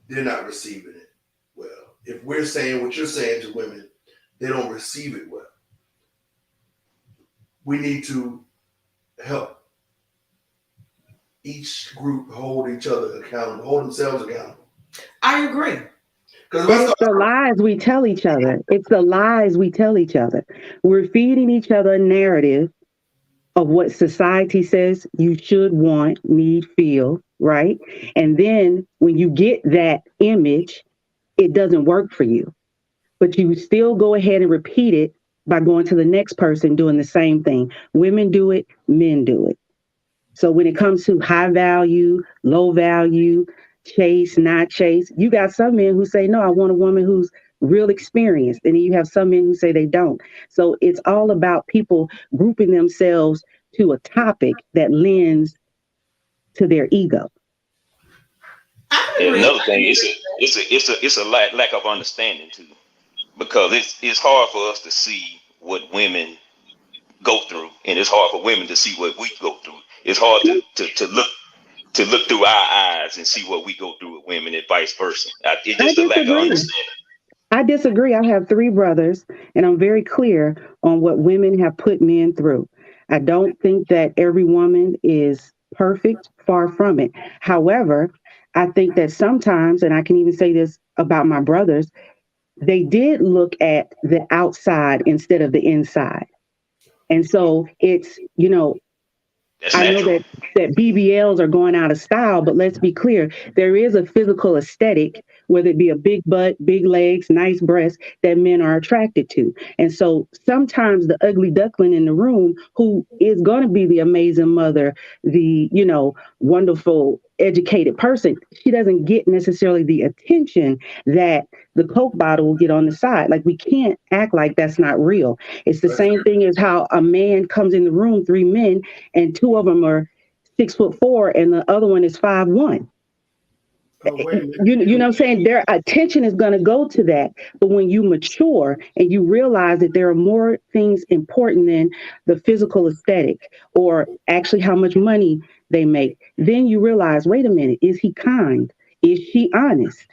they're not receiving it well. If we're saying what you're saying to women, they don't receive it well. We need to help each group hold each other accountable, hold themselves accountable. I agree. It's the lies we tell each other. It's the lies we tell each other. We're feeding each other a narrative of what society says you should want, need, feel, right? And then when you get that image, it doesn't work for you. But you still go ahead and repeat it by going to the next person doing the same thing. Women do it, men do it. So when it comes to high value, low value, chase, not chase, you got some men who say, no, I want a woman who's real experienced. And then you have some men who say they don't. So it's all about people grouping themselves to a topic that lends to their ego. I And agree. another thing, it's a lack of understanding too, because it's hard for us to see what women go through, and it's hard for women to see what we go through. It's hard to look through our eyes and see what we go through with women, and vice versa. It's I just a lack of disagree. understanding. I disagree. I have three brothers, and I'm very clear on what women have put men through. I don't think that every woman is perfect, far from it. However, I think that sometimes, and I can even say this about my brothers, they did look at the outside instead of the inside. And so it's, That's I know natural. that BBLs are going out of style, but let's be clear, there is a physical aesthetic, whether it be a big butt, big legs, nice breasts, that men are attracted to. And so sometimes the ugly duckling in the room, who is going to be the amazing mother, the, wonderful educated person, she doesn't get necessarily the attention that the Coke bottle will get on the side. Like, we can't act like that's not real. It's the Right. same thing as how a man comes in the room, three men, and two of them are 6'4" and the other one is 5'1". Oh, wait a minute. You know what I'm saying? Their attention is going to go to that. But when you mature and you realize that there are more things important than the physical aesthetic or actually how much money they make, then you realize, wait a minute, is he kind? Is she honest?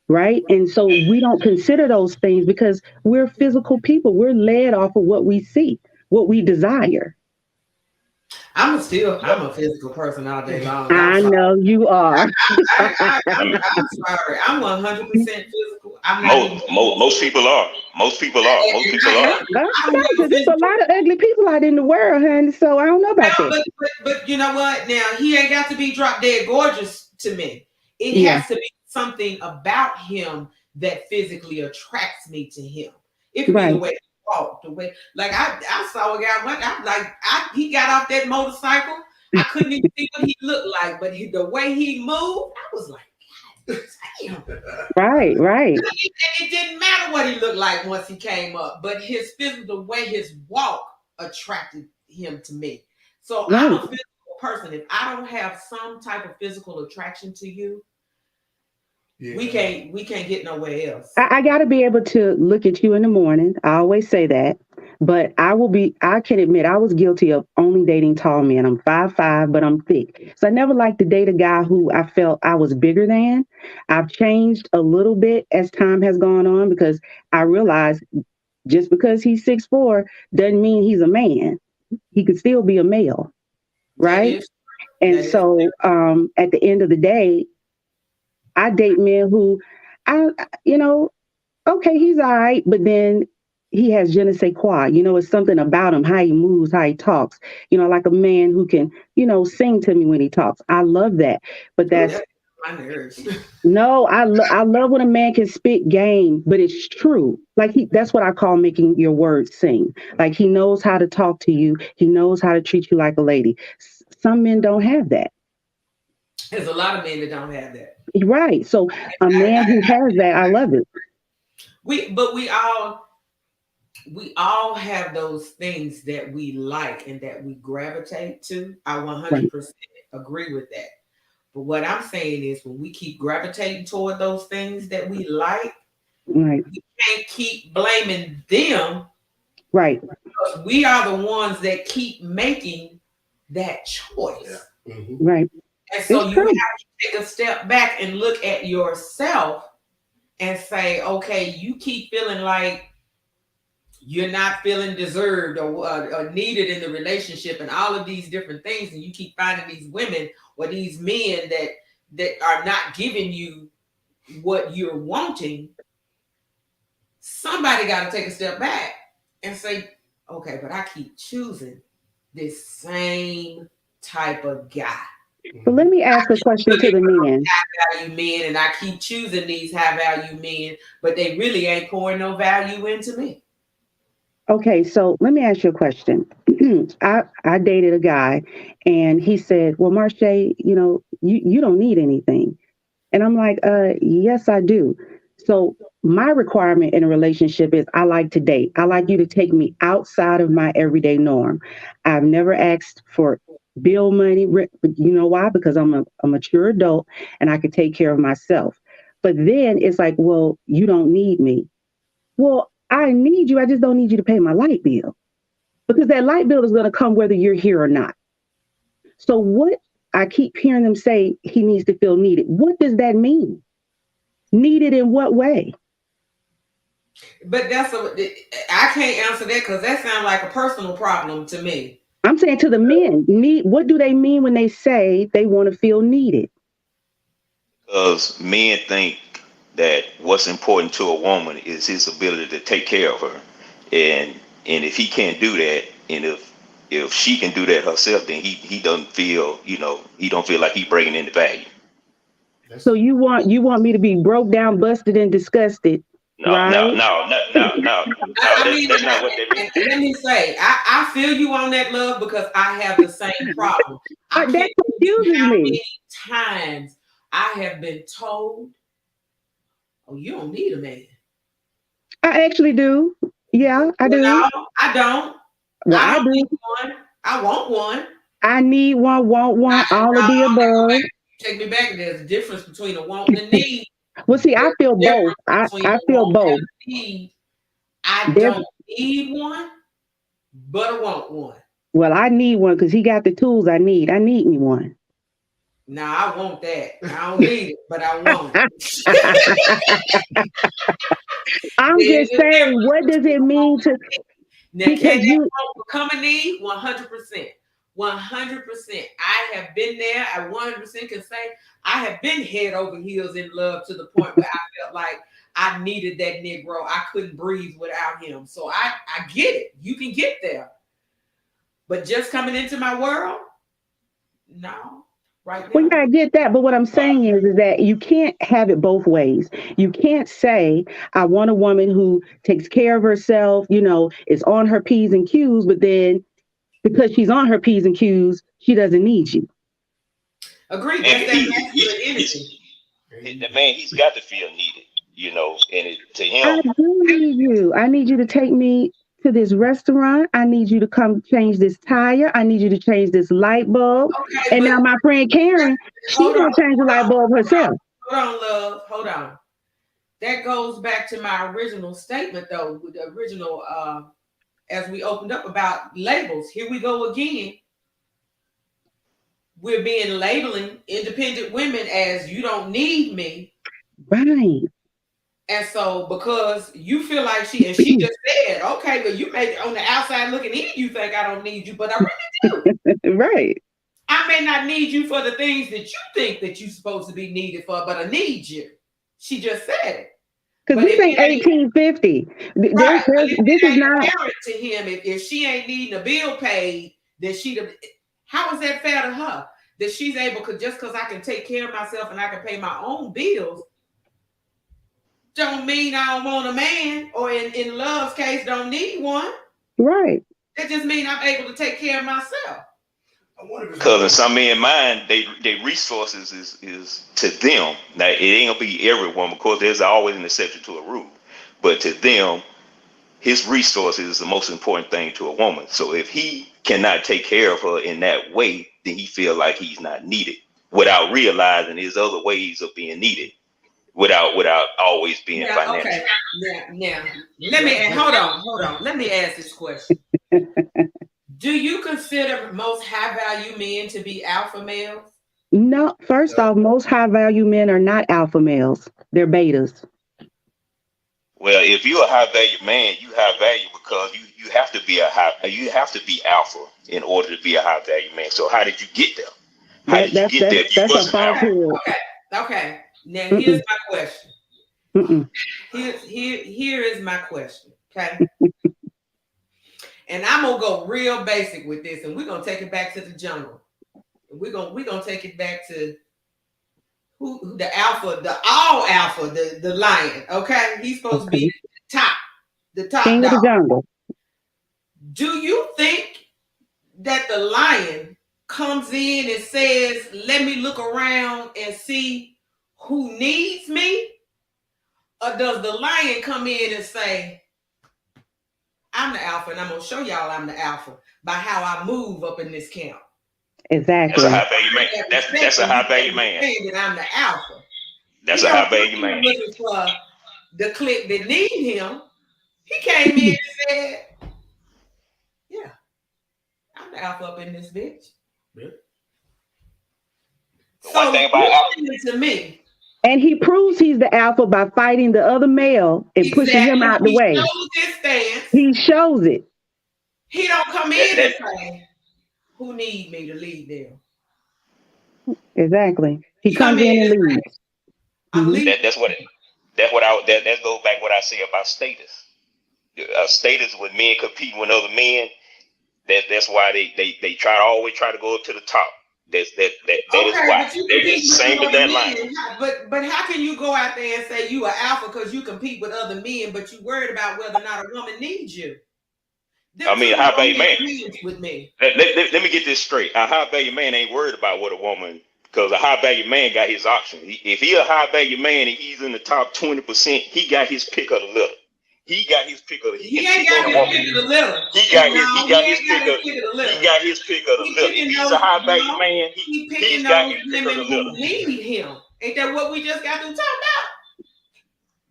Right? And so we don't consider those things because we're physical people. We're led off of what we see, what we desire. I'm a physical person all day long. I'm I sorry. know you are. I'm sorry. I'm 100% physical. I'm not even. Most people are. Most people are. Most people I are. am. That's I'm okay, really because there's a physical. lot of ugly people out in the world, honey. So I don't know about Now, that. but you know what? Now he ain't got to be drop dead gorgeous to me. It Yeah, has to be something about him that physically attracts me to him. It could be the right. way he walked, the way like I saw a guy he got off that motorcycle. I couldn't even see what he looked like, but the way he moved, I was like, God damn. Right, right, And it didn't matter what he looked like once he came up, but his physical, the way his walk attracted him to me. So I'm right. a physical person. If I don't have some type of physical attraction to you, Yeah. we can't get nowhere else. I got to be able to look at you in the morning. I always say that. But I can admit I was guilty of only dating tall men. I'm 5'5", but I'm thick. So I never liked to date a guy who I felt I was bigger than. I've changed a little bit as time has gone on because I realized just because he's 6'4" doesn't mean he's a man. He could still be a male, That right? is And that is so at the end of the day, I date men who I, you know, okay, he's all right, but then he has je ne sais quoi. It's something about him, how he moves, how he talks. Like a man who can, sing to me when he talks. I love that. But oh, that's that's my nerves. no, I love when a man can spit game, but it's true. Like that's what I call making your words sing. Like he knows how to talk to you. He knows how to treat you like a lady. Some men don't have that. There's a lot of men that don't have that. Right. So a I, man I, who has that, I love it. we all have those things that we like and that we gravitate to. I Right. 100% agree with that. But what I'm saying is when we keep gravitating toward those things that we like, Right. we can't keep blaming them Right. because we are the ones that keep making that choice. Yeah. Mhm. Right. And so It's you have true. to take a step back and look at yourself and say, okay, you keep feeling like you're not feeling deserved or needed in the relationship and all of these different things, and you keep finding these women or these men that are not giving you what you're wanting. Somebody got to take a step back and say, okay, but I keep choosing this same type of guy. But let me ask a question to Looking the for men. high value men, and I keep choosing these high value men, but they really ain't pouring no value into me. Okay, so let me ask you a question. I dated a guy, and he said, "Well, Marche, you don't need anything." And I'm like, yes, I do. So my requirement in a relationship is I like to date. I like you to take me outside of my everyday norm. I've never asked for bill money. You know why? Because I'm a mature adult and I can take care of myself. But then it's like, well, you don't need me. Well, I need you. I just don't need you to pay my light bill because that light bill is going to come whether you're here or not. So what I keep hearing them say, he needs to feel needed. What does that mean? Needed in what way? But I can't answer that because that sounds like a personal problem to me. I'm saying to the men, what do they mean when they say they want to feel needed? Because men think that what's important to a woman is his ability to take care of her, and if he can't do that, and if she can do that herself, then he doesn't feel, he don't feel like he bringing in the value. So you want me to be broke down, busted, and disgusted? No, right? no. That's not what they mean. Let me say, I feel you on that, love, because I have the same problem. I that confuses how me. many times I have been told, "Oh, you don't need a man." I actually do. Yeah, I do. No, I don't. Well, I don't do. need one. I want one. I need one, want one, all of the above. Take me back. There's a difference between a want and a need. Well, see, I feel both. I feel both. I don't need one, but I want one. Well, I need one because he got the tools I need. I need me one. No, I want that. I don't need it, but I want it. I'm just saying, what does it mean to? Now, can you become a need? 100%. 100%. I have been there. I 100% can say I have been head over heels in love to the point where I felt like I needed that Negro. I couldn't breathe without him. So I get it. You can get there. But just coming into my world, no. Right now. Well, yeah, I get that. But what I'm saying is that you can't have it both ways. You can't say, I want a woman who takes care of herself, is on her P's and Q's, but then because she's on her P's and Q's, she doesn't need you. Agreed. The man, he's got to feel needed, and to him. I do need you. I need you to take me to this restaurant. I need you to come change this tire. I need you to change this light bulb. Okay, and now my friend Karen, she's going to change the light bulb herself. Hold on, love. Hold on. That goes back to my original statement, though, with the original, as we opened up about labels. Here we go again. We're being labeling independent women as you don't need me. Right. And so because you feel like she just said, okay, but you made it on the outside looking in, you think I don't need you, but I really do. Right. I may not need you for the things that you think that you're supposed to be needed for, but I need you. She just said it. Because this ain't 1850. Right. This is not to him. If she ain't needing a bill paid, then how is that fair to her? That she's able to, just because I can take care of myself and I can pay my own bills, don't mean I don't want a man, or in Love's case, don't need one. Right. That just means I'm able to take care of myself. Because in some men's mind, they resources is to them. Now it ain't gonna be everyone, because there's always an exception to a rule. But to them, his resources is the most important thing to a woman. So if he cannot take care of her in that way, then he feel like he's not needed, without realizing there's other ways of being needed, without always being financial. Okay. Yeah. Let me hold on. Let me ask this question. Do you consider most high value men to be alpha males? No. First off, most high value men are not alpha males. They're betas. Well, if you're a high value man, you high value because you have to be alpha in order to be a high value man. So how did you get there? How did you get there? That's a falsehood. Okay. Now here's my question. Here is my question. Okay. And I'm gonna go real basic with this, and we're gonna take it back to the jungle. We're gonna take it back to who the alpha, the lion. Okay, he's supposed to be the top King dog. of the jungle. Do you think that the lion comes in and says, "Let me look around and see who needs me," or does the lion come in and say, "I'm the alpha, and I'm gonna show y'all I'm the alpha by how I move up in this camp"? That's a Exactly. high value man. That's a high value man. That I'm the alpha. That's He a high don't value come man. looking for the clique that need him. He came in and said, "Yeah, I'm the alpha up in this bitch." Yeah. So One thing about alpha, listen to me. And he proves he's the alpha by fighting the other male and pushing him out the He way. shows his stance. He shows it. He don't come in and say, "Who need me to lead them?" Exactly. He He comes come in in and and say, leads. "I'm Mhm. leading." that goes back what I say about status. Status with men competing with other men. That's why they always try to go up to the top. That is why. But you That compete is with same with other that line. men. But how can you go out there and say you are alpha because you compete with other men, but you worried about whether or not a woman needs you? I mean, a high value man. With me. Let me get this straight. A high value man ain't worried about what a woman, because a high value man got his option. If he a high value man and he's in the top 20%, he got his pick of the litter. He got his pick of the. He ain't got his pick of the litter. He got his pick of the litter. If he's a high value man, he's got his pick of the litter. Need him. Ain't that what we just got to talk about?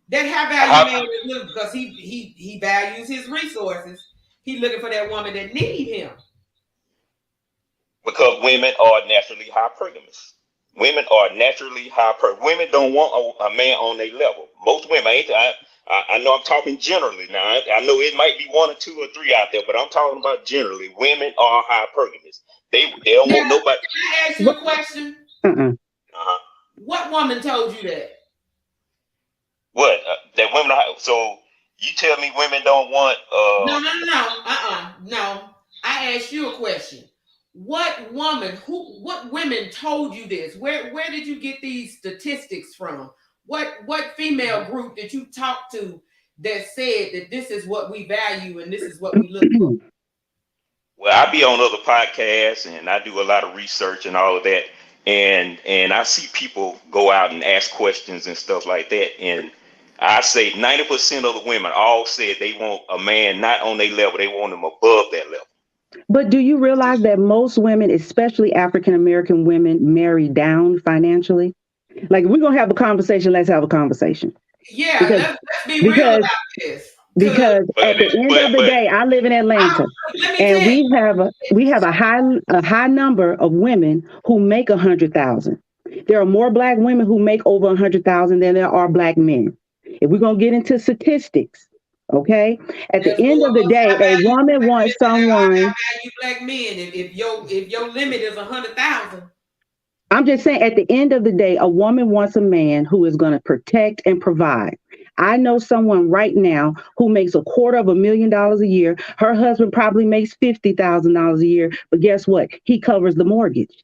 That high value man is because he values his resources. He's looking for that woman that need him. Because women are naturally hypergamous. Women don't want a man on their level. Most women, I know I'm talking generally now. I know it might be one or two or three out there, but I'm talking about generally. Women are hypergamous. They don't want nobody. Can I ask you a question? What woman told you that? What? That women are. So you tell me women don't want. No. I asked you a question. What women told you this? Where did you get these statistics from? What female group did you talk to that said that this is what we value and this is what we look for? Well, I be on other podcasts and I do a lot of research and all of that. And I see people go out and ask questions and stuff like that. And I say 90% of the women all said they want a man not on their level. They want him above that level. But do you realize that most women, especially African-American women, marry down financially? Like, if we're going to have a conversation, let's have a conversation. Yeah, let's be real about this. Because at the end of the day, I live in Atlanta, and we have a high number of women who make 100,000. There are more Black women who make over 100,000 than there are Black men. If we're going to get into statistics, okay, at the end of the day, a woman wants someone. Black men, if your limit is 100,000. I'm just saying, at the end of the day, a woman wants a man who is going to protect and provide. I know someone right now who makes $250,000 a year. Her husband probably makes $50,000 a year, but guess what? He covers the mortgage.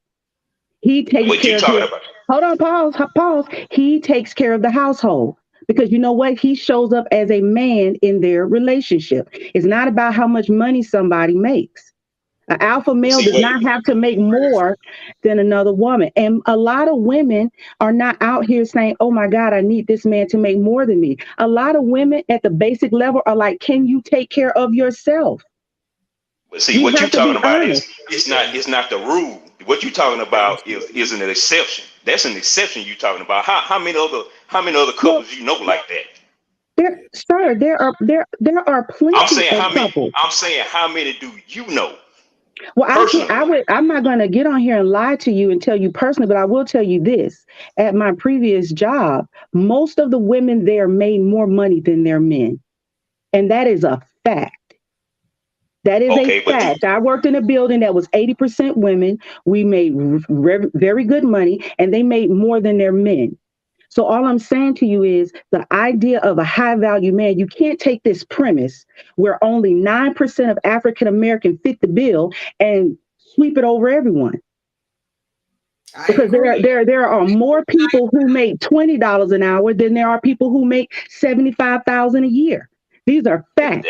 He takes care of. Hold on, pause. He takes care of the household. Because you know what? He shows up as a man in their relationship. It's not about how much money somebody makes. An alpha male does not have to make more than another woman. And a lot of women are not out here saying, oh my God, I need this man to make more than me. A lot of women at the basic level are like, can you take care of yourself? But see, what you're talking about is it's not the rule. What you're talking about is an exception. That's an exception you're talking about. How many other couples you know like that? There are plenty of couples. I'm saying how many do you know? Well, I'm not going to get on here and lie to you and tell you personally, but I will tell you this. At my previous job, most of the women there made more money than their men. And that is a fact. That is a fact. I worked in a building that was 80% women. We made very good money, and they made more than their men. So all I'm saying to you is the idea of a high value man, you can't take this premise where only 9% of African Americans fit the bill and sweep it over everyone. Because there are more people who make $20 an hour than there are people who make $75,000 a year. These are facts.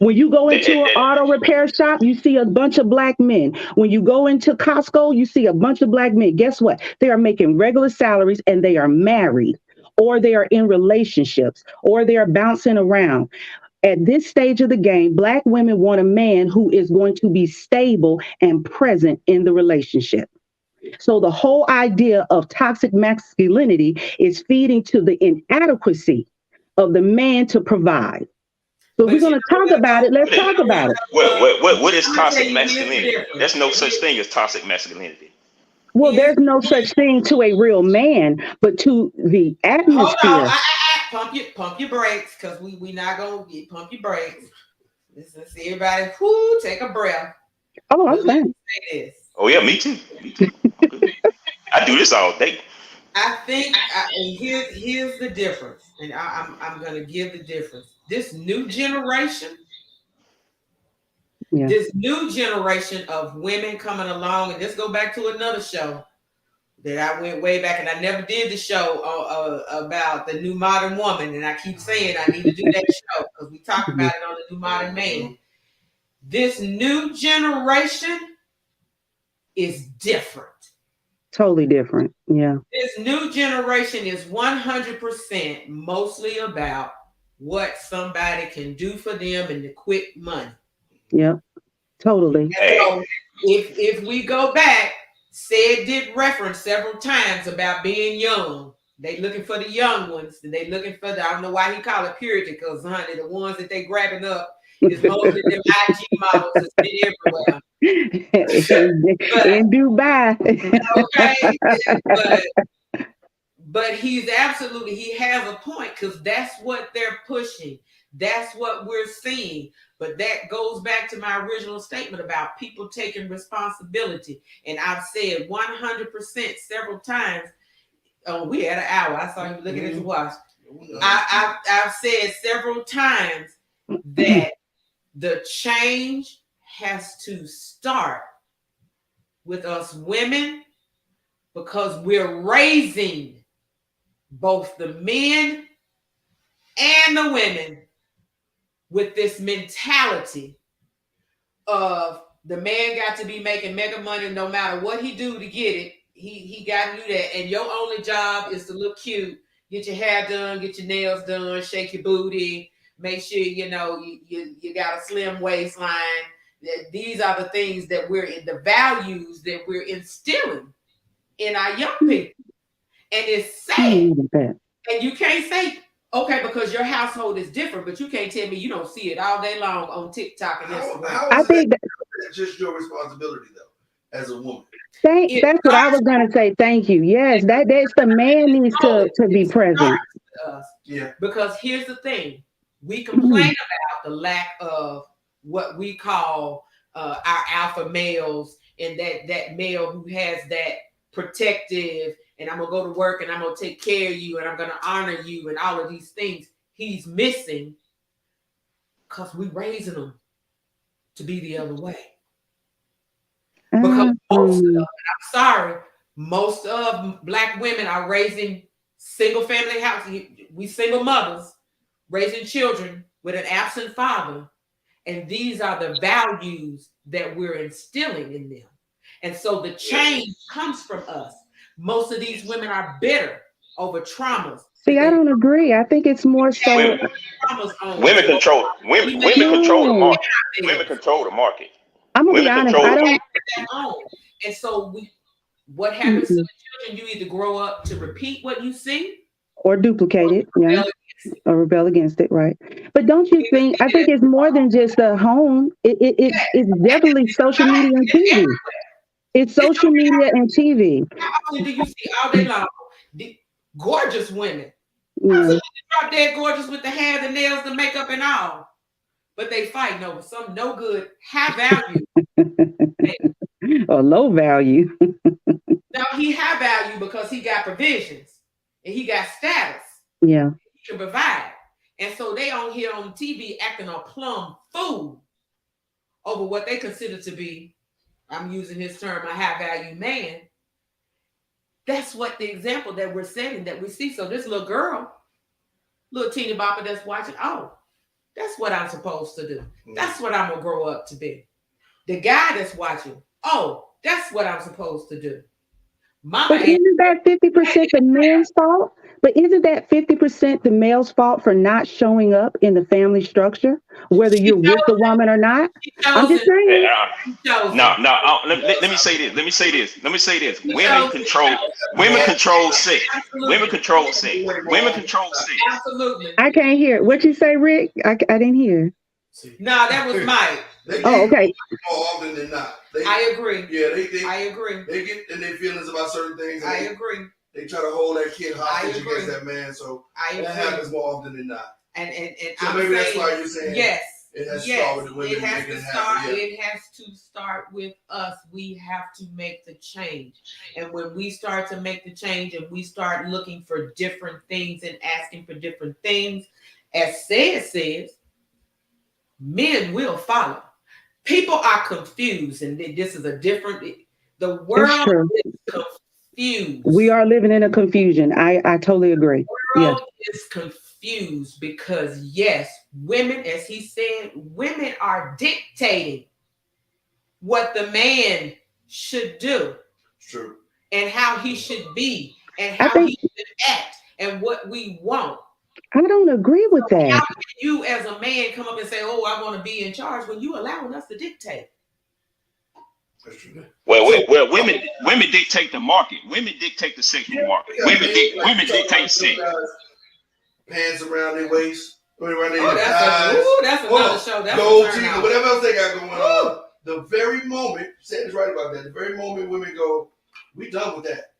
When you go into an auto repair shop, you see a bunch of Black men. When you go into Costco, you see a bunch of Black men. Guess what? They are making regular salaries and they are married, or they are in relationships, or they are bouncing around. At this stage of the game, Black women want a man who is going to be stable and present in the relationship. So the whole idea of toxic masculinity is feeding to the inadequacy of the man to provide. So if But we're going you to know talk what, about it, let's What is, talk about it. what is I'm gonna tell toxic you, here's the masculinity? difference. There's no such thing as toxic masculinity. Well, Here's there's no such thing to a real man, but to the hold on. atmosphere. Pump your brakes, because we not gonna get pump your brakes. Listen, see everybody, whoo, take a breath. Oh, I'm But let me saying. say this. Oh yeah, me too. Me too. I'm good. I do this all day. I think and here's the difference, and I'm gonna give the difference. This new generation, Yeah. this new generation of women coming along, and let's go back to another show that I went way back, and I never did the show about the new modern woman, and I keep saying I need to do that show because we talked about it on the new modern man. This new generation is different. Totally different. Yeah. This new generation is 100% mostly about what somebody can do for them and the quick money. Yeah. Totally. Hey. So if we go back, Said did reference several times about being young. They looking for the young ones, and they looking for the, I don't know why he call it purity, because honey, the ones that they grabbing up is mostly them IG models that's been everywhere. In Dubai. Okay, but he's absolutely, he has a point, because that's what they're pushing. That's what we're seeing. But that goes back to my original statement about people taking responsibility. And I've said 100% several times. Oh, we had an hour. I saw you looking at your watch. I've said several times that the change has to start with us women, because we're raising both the men and the women with this mentality of the man got to be making mega money no matter what he do to get it. He got to do that. And your only job is to look cute, get your hair done, get your nails done, shake your booty, make sure you know you got a slim waistline. These are the things that we're in, the values that we're instilling in our young people. And it's sad. And you can't say, okay, because your household is different, but you can't tell me you don't see it all day long on TikTok and Instagram. How is it that's just your responsibility, though, as a woman? That's what I was going to say. Thank you. Yes, that's the man needs to be present. Yeah. Because here's the thing. We complain about the lack of what we call our alpha males, and that male who has that protective, and I'm going to go to work and I'm going to take care of you and I'm going to honor you and all of these things. He's missing because we raising them to be the other way. Because most of, I'm sorry, most of Black women are raising single family houses. We single mothers raising children with an absent father. And these are the values that we're instilling in them. And so the change comes from us. Most of these women are bitter over traumas. See, I don't agree. I think it's more so women control the market. Women control the market. I'm gonna be honest. I don't. And so what happens to the children? You either grow up to repeat what you see, or duplicate it, yeah, or rebel against it, right? But don't you think? I think it's more than just the home. It's definitely social media and TV. It's social media and TV. How often do you see all day long gorgeous women? Yeah. Drop dead gorgeous with the hair, the nails, the makeup, and all. But they fighting over some no good, high value. Or low value. Now he high value because he got provisions and he got status. Yeah. He can provide. And so they on here on TV acting a plum fool over what they consider to be, I'm using his term, a high value man. That's what the example that we're setting, that we see. So this little girl, little teeny bopper that's watching, oh, that's what I'm supposed to do. That's what I'm going to grow up to be. The guy that's watching, oh, that's what I'm supposed to do. Mama But ain't isn't that 50% the men's fault? But isn't that 50% the male's fault for not showing up in the family structure, whether she you're with the chosen. woman or not? She I'm just chosen. Eh, saying. She No, chosen. no. Let me say this. Let me say this. Let me say this. She Women chosen. control. Women Yes, control sex. Women absolutely. control sex. Way more Women often than control not. sex. Absolutely. I can't hear what you say, Rick. I didn't hear. See, No, that was Mike. they Oh, get okay. more often than not. They, I agree. yeah, I agree. they get in their feelings about certain things. And I agree. they try to hold that kid hostage I agree. against that man. So I that agree. happens more often than not. And So I'm maybe that's saying, why you're saying yes, it has to yes, start with the women it has making to it start. happen. Yeah. It has to start with us. We have to make the change. And when we start to make the change and we start looking for different things and asking for different things, as says, men will follow. People are confused, and this is a different. The It's world true. is confused. We are living in a confusion. I totally agree. The Yeah. world is confused because yes, women, as he said, women are dictating what the man should do It's true. and how he should be and I how think he should act and what we want. I don't agree with that. How can you as a man come up and say, oh, I want to be in charge when you allowing us to dictate? That's true. Well, women dictate the market. Women dictate the sexual market. Women dictate sex. Pants around their waist, around their That's another show. That's gold a turn teeth, on. whatever else they got going on. The very moment, Sandy's right about that. The very moment women go, we done with that.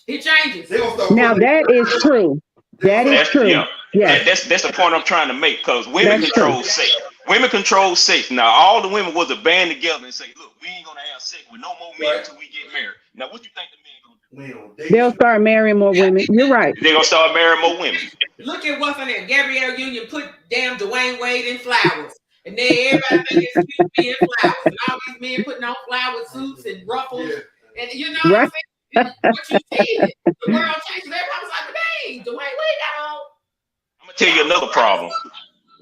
It changes. They gonna start. Now that is true. That is true. Yeah. Yes, That's the point I'm trying to make because women that's true. control sex. Women control sex. Now all the women was a band together and say, look, we ain't gonna have sex with no more men until we get married. Now what you think the men gonna do? We ain't gonna date They'll you. start marrying more women. You're right. They're gonna start marrying more women. Look at what's on there. Gabrielle Union put damn Dwayne Wade in flowers. And then everybody think it's cute being flowers. And all these men putting on flower suits and ruffles. Yeah. And you know Right. what I'm saying? What you said. The world changes. Everybody was like, dang, Dwayne Wade got on. I'm gonna tell you another problem.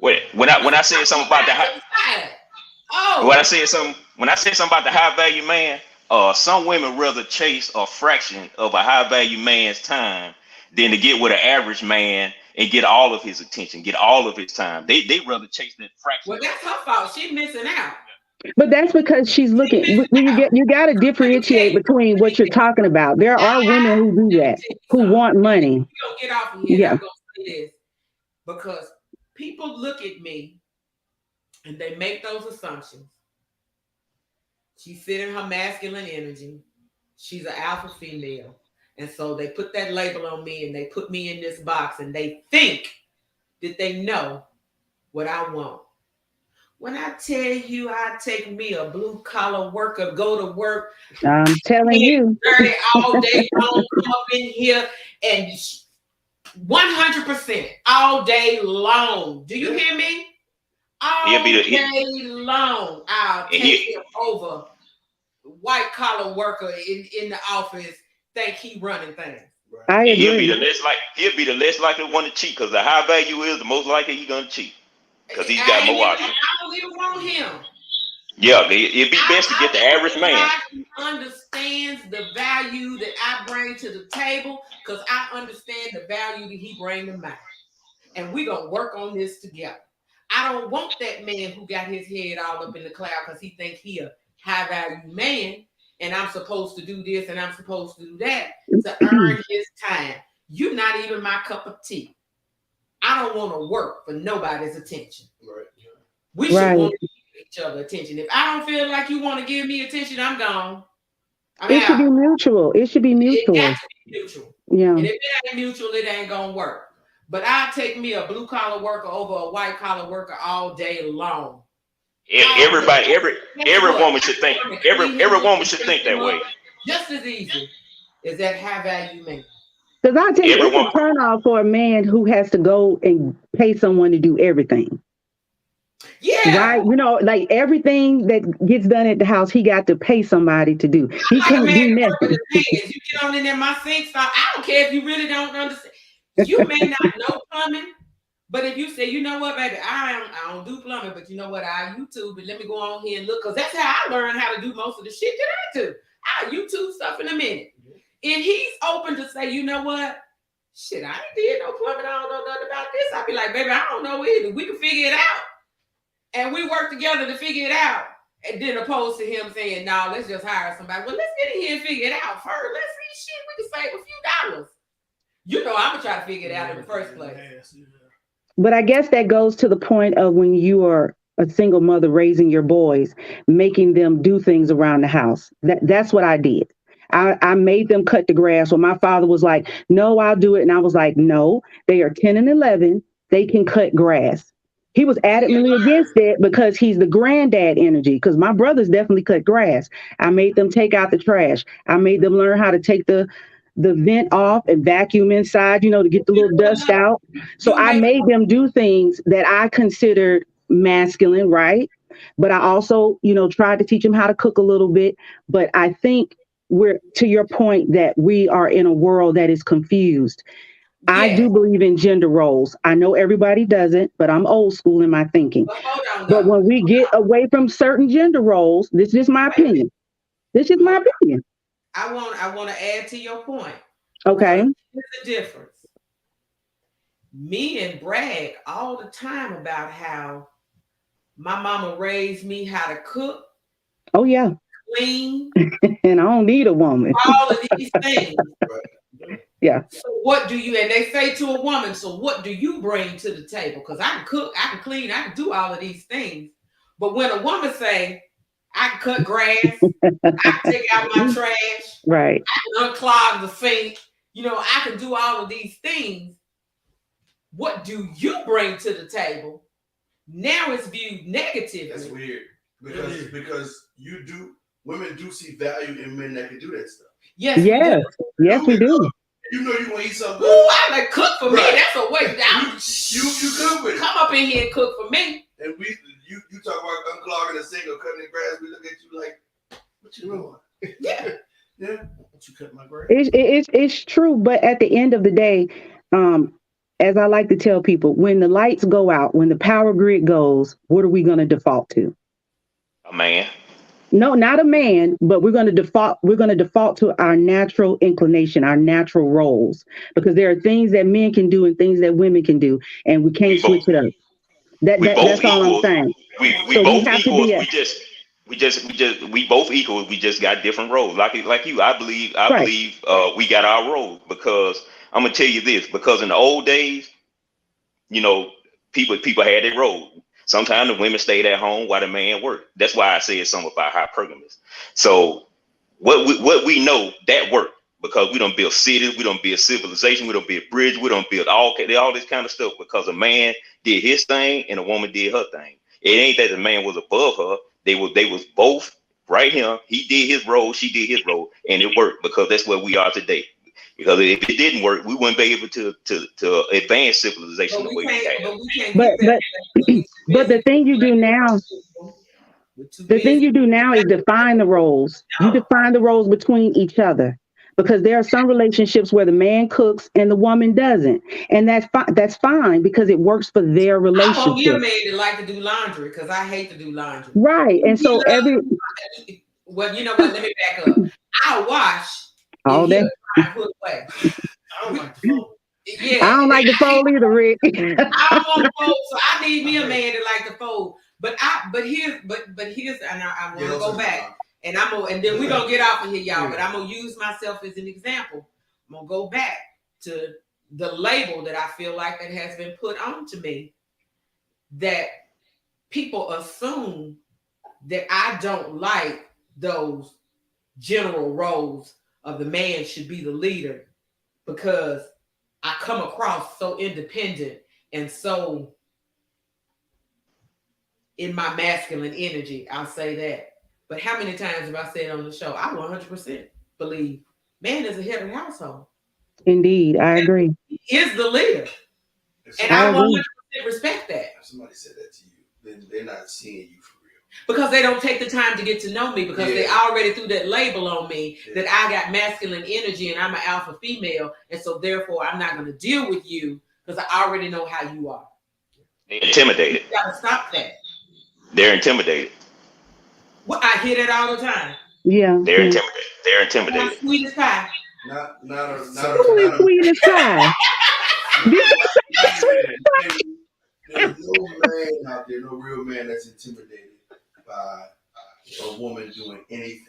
Wait, when I said something about the when I said something about the high value man, some women rather chase a fraction of a high value man's time than to get with an average man and get all of his attention, get all of his time. They rather chase that fraction. Well, that's her fault. She's missing out. But that's because she's looking. You got to differentiate between what you're talking about. There are women who do that, who want money. We're gonna get off of here. Yeah. I'm gonna say this because people look at me and they make those assumptions. She's sitting her masculine energy. She's an alpha female. And so they put that label on me and they put me in this box and they think that they know what I want. When I tell you I take me a blue collar worker, go to work, I'm telling you. dirty all day long, come up in here and 100% all day long. Do you hear me? All day long, I'll take him over. White collar worker in the office think he running things. I agree. He'll be the less likely one to cheat because the high value is the most likely he's gonna cheat because he's got more options. I don't even want him. Yeah, it'd be best to get the average man. He understands the value that I bring to the table because I understand the value that he brings to mine. And we're going to work on this together. I don't want that man who got his head all up in the cloud because he thinks he a high value man and I'm supposed to do this and I'm supposed to do that to earn his time. You're not even my cup of tea. I don't want to work for nobody's attention. Right. We should want to give each other attention. If I don't feel like you want to give me attention, I'm gone. It should be mutual. It should be mutual. It has to be mutual. Yeah. And if it ain't mutual, it ain't gonna work. But I'll take me a blue collar worker over a white collar worker all day long. Every woman should think. Every woman should think that way. Just as easy as that high value man. Because I tell you, it's a turn off for a man who has to go and pay someone to do everything. Yeah. Right? You know, like everything that gets done at the house, he got to pay somebody to do. He can't do nothing. You get on in there, my sink stop. I don't care if you really don't understand. You may not know plumbing, but if you say, you know what, baby, I don't do plumbing, but you know what, I YouTube it. Let me go on here and look, because that's how I learned how to do most of the shit that I do. I YouTube stuff in a minute. if he's open to say, you know what? Shit, I ain't did no plumbing. I don't know nothing about this. I'd be like, baby, I don't know either. We can figure it out. And we work together to figure it out. And then opposed to him saying, no, let's just hire somebody. Well, let's get in here and figure it out first. Let's see, shit, we can save a few dollars. You know, I'm going to try to figure it out in the first place. But I guess that goes to the point of when you are a single mother raising your boys, making them do things around the house. That's what I did. I made them cut the grass when my father was like, no, I'll do it. And I was like, no, they are 10 and 11. They can cut grass. He was adamantly against it because he's the granddad energy, because my brothers definitely cut grass. I made them take out the trash. I made them learn how to take the vent off and vacuum inside, you know, to get the little dust out. So I made them do things that I considered masculine, right? But I also, you know, tried to teach them how to cook a little bit. But I think we're to your point that we are in a world that is confused. Yeah. I do believe in gender roles. I know everybody doesn't, but I'm old school in my thinking. But when we get away from certain gender roles, this is my opinion. This is my opinion. I want to add to your point. Okay. Here's the difference. Men brag all the time about how my mama raised me how to cook. Oh, yeah. Clean. And I don't need a woman. All of these things. Yeah. So what do you, and they say to a woman, so what do you bring to the table? Because I can cook, I can clean, I can do all of these things. But when a woman say, I can cut grass, I can take out my trash, right? I can unclog the sink, you know, I can do all of these things. What do you bring to the table? Now it's viewed negatively. That's weird. Because women do see value in men that can do that stuff. Yes, we do. You know you're gonna eat something. Ooh, I like cook for me. That's a waste. You cook with it. Come up in here and cook for me. And you talk about unclogging the sink or cutting the grass. We look at you like, what you doing? Yeah. Yeah. What you cut my grass? It's true, but at the end of the day, as I like to tell people, when the lights go out, when the power grid goes, what are we going to default to? A man. No, not a man, but we're going to default to our natural inclination, our natural roles, because there are things that men can do and things that women can do, and we can't switch it up. That's all I'm saying. We both equals. We both equal. We just got different roles. Like you, I believe we got our roles, because I'm gonna tell you this, because in the old days, you know, people had their role. Sometimes the women stayed at home while the man worked. That's why I said something about hypergamous. So what we know that worked, because we don't build cities, we don't build civilization, we don't build bridge, we don't build all this kind of stuff, because a man did his thing and a woman did her thing. It ain't that the man was above her. They was both right here. He did his role, she did his role, and it worked, because that's where we are today. Because if it didn't work, we wouldn't be able to advance civilization the way we have. But the thing you do now, is define the roles. You define the roles between each other, because there are some relationships where the man cooks and the woman doesn't, and that's fine because it works for their relationship. I don't get a man that like to do laundry, because I hate to do laundry. Right, and so well, you know what? Let me back up. I'll wash all that. I put away. I don't like to fold. Yeah, I don't like to fold either, Rick. I don't want to fold, so I need me a man that like to fold. But here's, and I'm gonna go back, and then we're gonna get off of here, y'all. But I'm gonna use myself as an example. I'm gonna go back to the label that I feel like that has been put onto me, that people assume that I don't like those general roles of the man should be the leader, because I come across so independent and so in my masculine energy. I'll say that. But how many times have I said on the show, I 100% believe man is the head of the household. Indeed, I agree. He is the leader. And I 100% respect that. If somebody said that to you, then they're not seeing you for real. Because they don't take the time to get to know me, because they already threw that label on me that I got masculine energy and I'm an alpha female. And so therefore I'm not going to deal with you because I already know how you are. They're intimidated. You got to stop that. They're intimidated. Well, I hear that all the time. Yeah. They're intimidated. They're intimidated. My sweetest pie. Not a Who is sweet and shy? There's no man out there, no real man that's intimidated by a woman doing anything.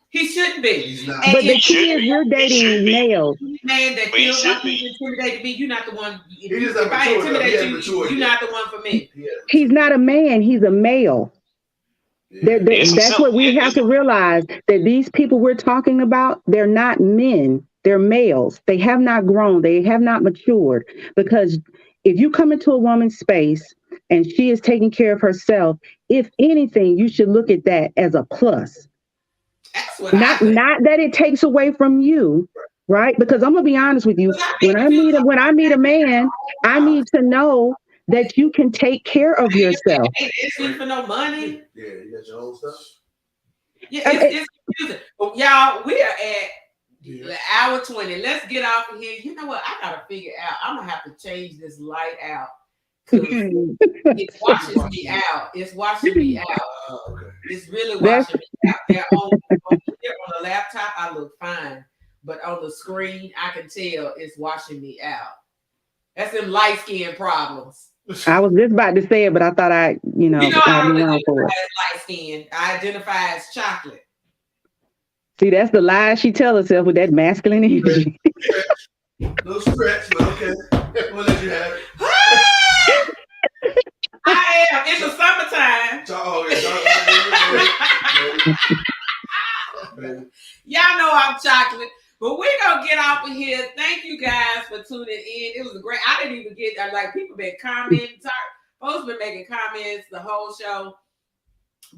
He shouldn't be. He's not. But the He should key is be. you're He dating should be. males. Man that But he feels should like be. he's intimidated me, you're not the one. He just not If I mature enough. He intimidate hasn't you, matured you're yet. not the one for me. Yeah. He's not a man, he's a male. It's That's simple. what we have to realize, that these people we're talking about, they're not men, they're males. They have not grown, they have not matured. Because if you come into a woman's space and she is taking care of herself, if anything, you should look at that as a plus. That's what I think. Not that it takes away from you, right? Because I'm gonna be honest with you. When I meet a man, I need to know that you can take care of yourself. Ain't asking for no money. Yeah, you got your own stuff. Yeah, it's confusing. But y'all, we are at Yeah. the hour 20. Let's get off of here. You know what? I gotta figure out. I'm gonna have to change this light out. 'Cause it washes me out. It's washing me out. Okay. It's really washing me out. Here on the laptop, I look fine. But on the screen, I can tell it's washing me out. That's them light skin problems. I was just about to say it, but I thought I I'd be don't wrong for identify it. as light skin. I identify as chocolate. See, that's the lie she tells herself with that masculine energy. No stretch, but okay. We'll let you have it. I am. It's the summertime. Y'all know I'm chocolate. But we're going to get off of here. Thank you guys for tuning in. It was great. I didn't even get, like, people been commenting. Folks been making comments the whole show.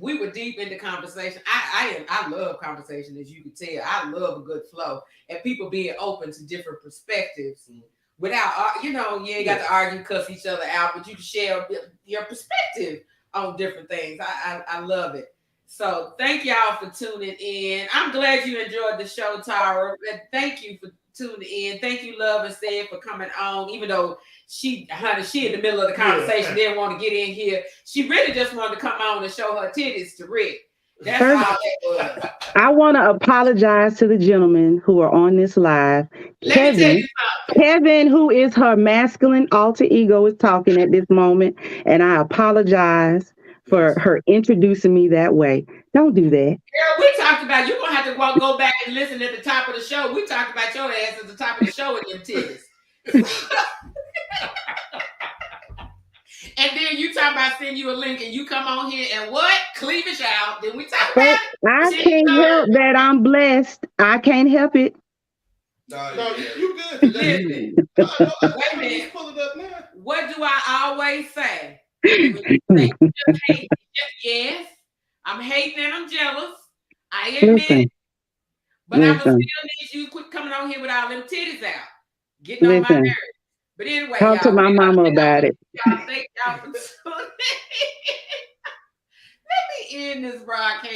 We were deep into conversation. I love conversation, as you can tell. I love a good flow and people being open to different perspectives without, you ain't got to argue, cuss each other out, but you can share your perspective on different things. I love it. So thank y'all for tuning in. I'm glad you enjoyed the show, Tara. And thank you for tuning in. Thank you, Love and Said, for coming on. Even though she in the middle of the conversation, didn't want to get in here. She really just wanted to come on and show her titties to Rick. That's all that was. I want to apologize to the gentlemen who are on this live. Let me tell you something. Kevin, who is her masculine alter ego, is talking at this moment, and I apologize for her introducing me that way. Don't do that. Girl, we talked about, you're going to have to go back and listen at the top of the show. We talked about your ass at the top of the show with them titties. And then you talk about sending you a link and you come on here and what? Cleavage out. Then we talk about it. I can't help that I'm blessed. I can't help it. No, you good. Listen, Wait a minute. Pull it up now. what do I always say? Yes, I'm hating and I'm jealous. I admit it. But I'm still need you to quit coming on here with all them titties out. Getting on my nerves. But anyway, talk to my mama about it. Y'all, thank y'all for tuning in. Let me end this broadcast.